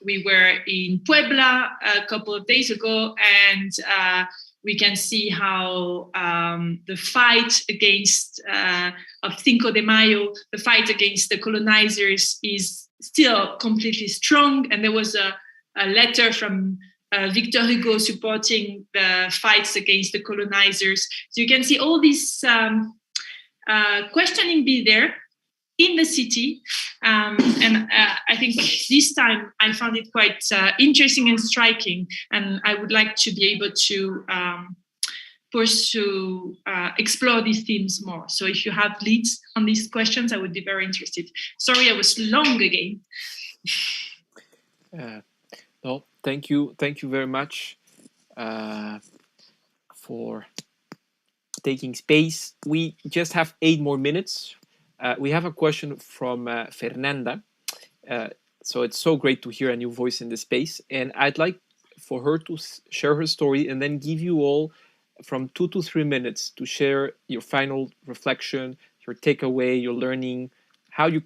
we were in Puebla a couple of days ago, and we can see how the fight against of Cinco de Mayo, the fight against the colonizers, is still completely strong. And there was a letter from Victor Hugo supporting the fights against the colonizers. So you can see all this questioning be there in the city. And I think this time I found it quite interesting and striking. And I would like to be able to explore these themes more. So if you have leads on these questions, I would be very interested. Sorry, I was long again. No, thank you very much for taking space. We just have 8 more minutes. We have a question from Fernanda. So it's so great to hear a new voice in the space. And I'd like for her to share her story and then give you all from 2 to 3 minutes to share your final reflection, your takeaway, your learning, how you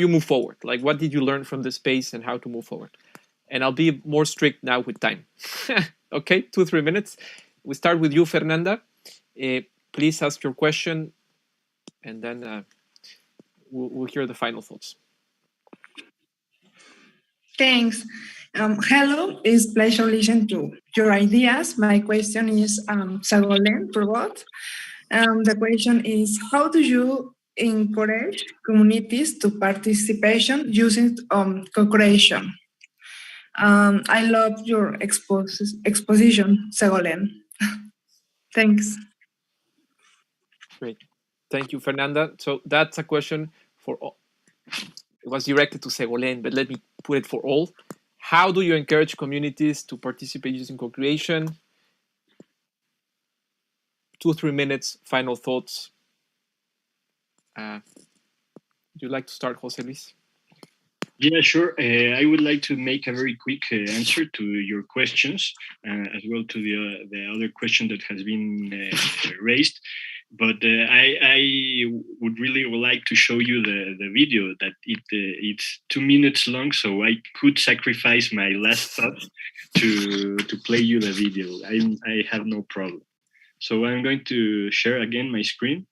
move forward. Like, what did you learn from the space and how to move forward? And I'll be more strict now with time. Okay, 2-3 minutes. We start with you, Fernanda. Please ask your question, and then we'll hear the final thoughts. Thanks. Hello, it's a pleasure listening to your ideas. My question is, Ségolène, for both. The question is, how do you encourage communities to participation using co-creation? I love your exposition, Ségolène. Thanks. Great. Thank you, Fernanda. So that's a question for all. It was directed to Ségolène, but let me put it for all. How do you encourage communities to participate using co-creation? 2-3 minutes, final thoughts. Would you like to start, José Luis? Yeah, sure. I would like to make a very quick answer to your questions, as well to the other question that has been raised. But I would really like to show you the video that it's 2 minutes long, so I could sacrifice my last thoughts to play you the video. I have no problem. So I'm going to share again my screen.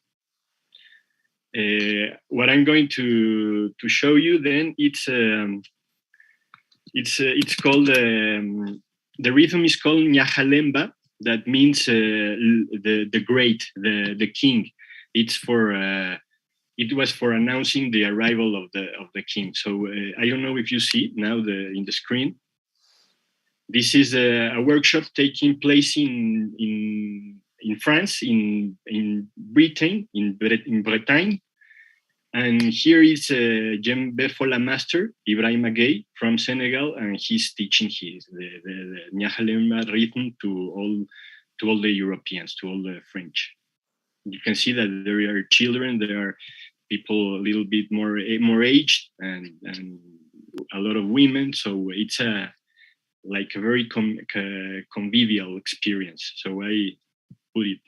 What I'm going to show you then, it's called the rhythm is called Nyahalemba. That means the great, the king. It's for it was for announcing the arrival of the king. So I don't know if you see now in the screen. This is a workshop taking place in France, in Britain, in Bretagne. And here is Jem Befola master, Ibrahim Agay from Senegal, and he's teaching the Nyahalemba rhythm to all the Europeans, to all the French. You can see that there are children, there are people a little bit more aged, and a lot of women. So it's like a very convivial experience. So I put it.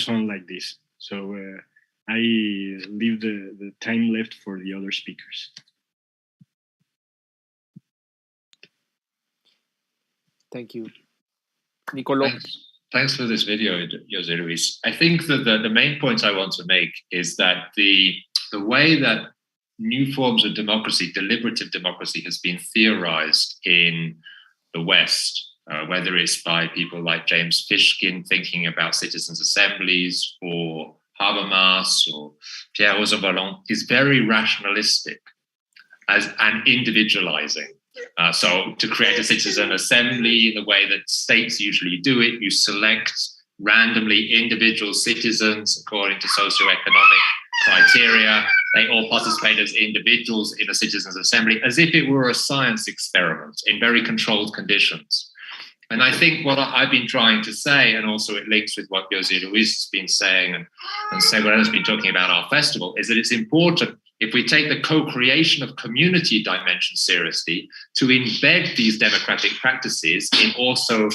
On like this. So I leave the time left for the other speakers. Thank you. Nicolo. Thanks for this video, Jose Luis. I think that the main point I want to make is that the way that new forms of democracy, deliberative democracy, has been theorized in the West, whether it's by people like James Fishkin thinking about citizens' assemblies, or Habermas or Pierre Rosanvallon, is very rationalistic and individualizing. So to create a citizen assembly in the way that states usually do it, you select randomly individual citizens according to socioeconomic criteria. They all participate as individuals in a citizens assembly, as if it were a science experiment in very controlled conditions. And I think what I've been trying to say, and also it links with what Jose Luis has been saying and Seguela has been talking about our festival, is that it's important, if we take the co-creation of community dimension seriously, to embed these democratic practices in also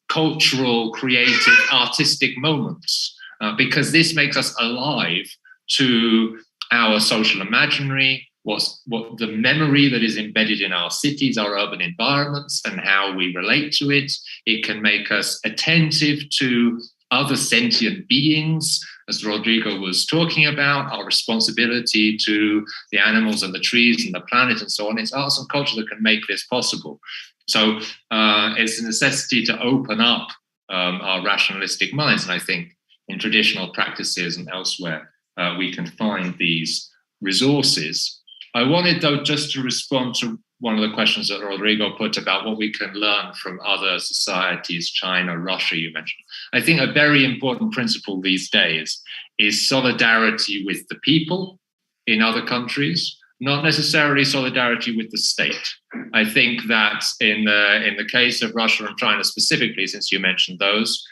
cultural, creative, artistic moments, because this makes us alive to our social imaginary, what the memory that is embedded in our cities, our urban environments, and how we relate to it. It can make us attentive to other sentient beings, as Rodrigo was talking about, our responsibility to the animals and the trees and the planet and so on. It's arts and culture that can make this possible. So it's a necessity to open up our rationalistic minds. And I think in traditional practices and elsewhere, we can find these resources. I wanted, though, just to respond to one of the questions that Rodrigo put about what we can learn from other societies, China, Russia, you mentioned. I think a very important principle these days is solidarity with the people in other countries, not necessarily solidarity with the state. I think that in the case of Russia and China specifically, since you mentioned those,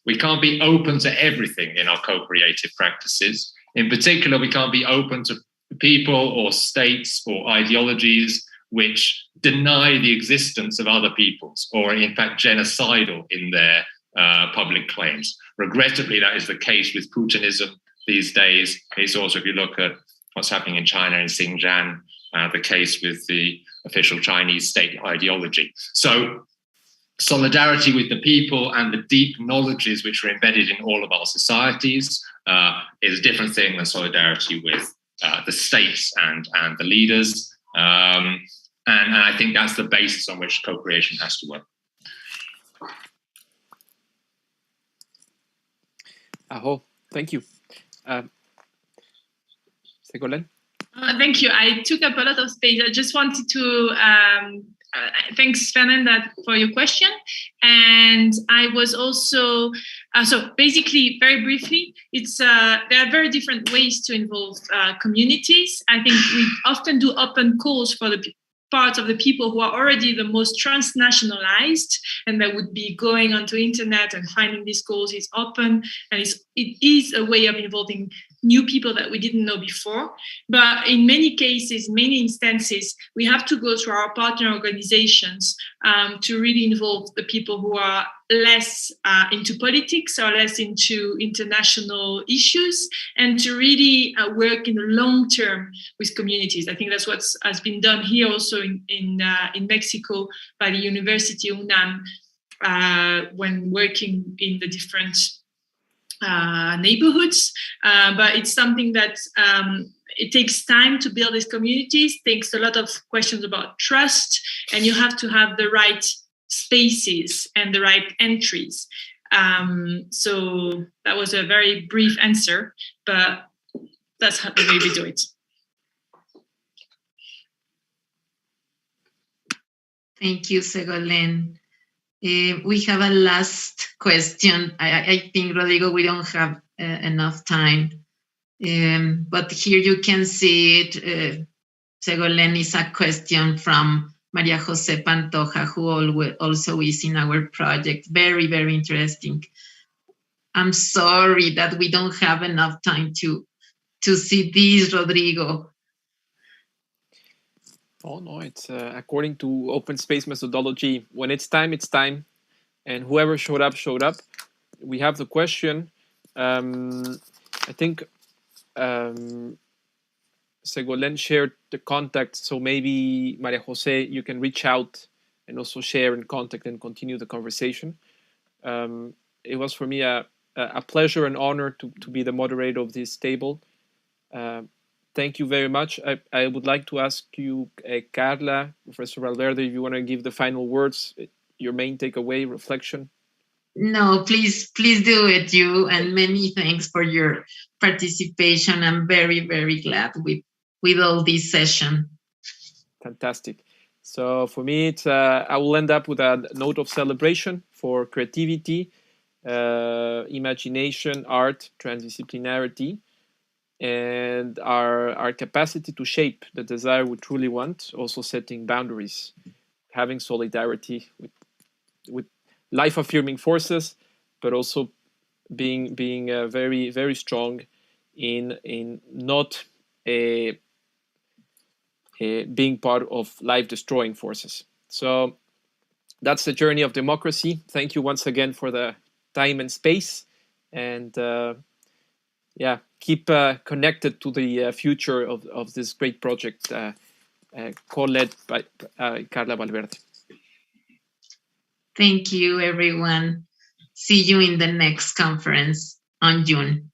we can't be open to everything in our co-creative practices. In particular, we can't be open to people or states or ideologies which deny the existence of other peoples or are in fact genocidal in their public claims. Regrettably, that is the case with Putinism these days. It's also, if you look at what's happening in China in Xinjiang, the case with the official Chinese state ideology. So solidarity with the people and the deep knowledges which are embedded in all of our societies is a different thing than solidarity with the states and the leaders. And I think that's the basis on which co-creation has to work. Aho, thank you. Ségolène? Thank you. I took up a lot of space. I just wanted to thanks, Fernanda, for your question. And I was also, so basically, very briefly, it's there are very different ways to involve communities. I think we often do open calls for the part of the people who are already the most transnationalized, and that would be going onto internet and finding these calls is open, and it is a way of involving new people that we didn't know before. But in many cases, many instances, we have to go through our partner organizations to really involve the people who are less into politics or less into international issues, and to really work in the long term with communities. I think that's what has been done here also in Mexico by the University UNAM when working in the different neighborhoods, but it's something that it takes time to build these communities, takes a lot of questions about trust, and you have to have the right spaces and the right entries. So that was a very brief answer, but that's how the way we do it. Thank you, Ségolène. We have a last question. I think, Rodrigo, we don't have enough time. But here you can see it. Ségolène is a question from Maria Jose Pantoja, who also is in our project. Very, very interesting. I'm sorry that we don't have enough time to see this, Rodrigo. Oh, no, it's according to open space methodology. When it's time, it's time. And whoever showed up. We have the question. I think Ségolène shared the contact. So maybe, Maria Jose, you can reach out and also share and contact and continue the conversation. It was for me a pleasure and honor to be the moderator of this table. Thank you very much. I would like to ask you, Carla, Professor Valverde, if you want to give the final words, your main takeaway, reflection. No, please do it, you, and many thanks for your participation. I'm very, very glad with all this session. Fantastic. So for me, it's I will end up with a note of celebration for creativity, imagination, art, transdisciplinarity, and our capacity to shape the desire we truly want, also setting boundaries, having solidarity with life-affirming forces, but also being very, very strong in not being part of life-destroying forces. So that's the journey of democracy. Thank you once again for the time and space, and yeah, keep connected to the future of this great project co-led by Carla Valverde. Thank you, everyone. See you in the next conference on June.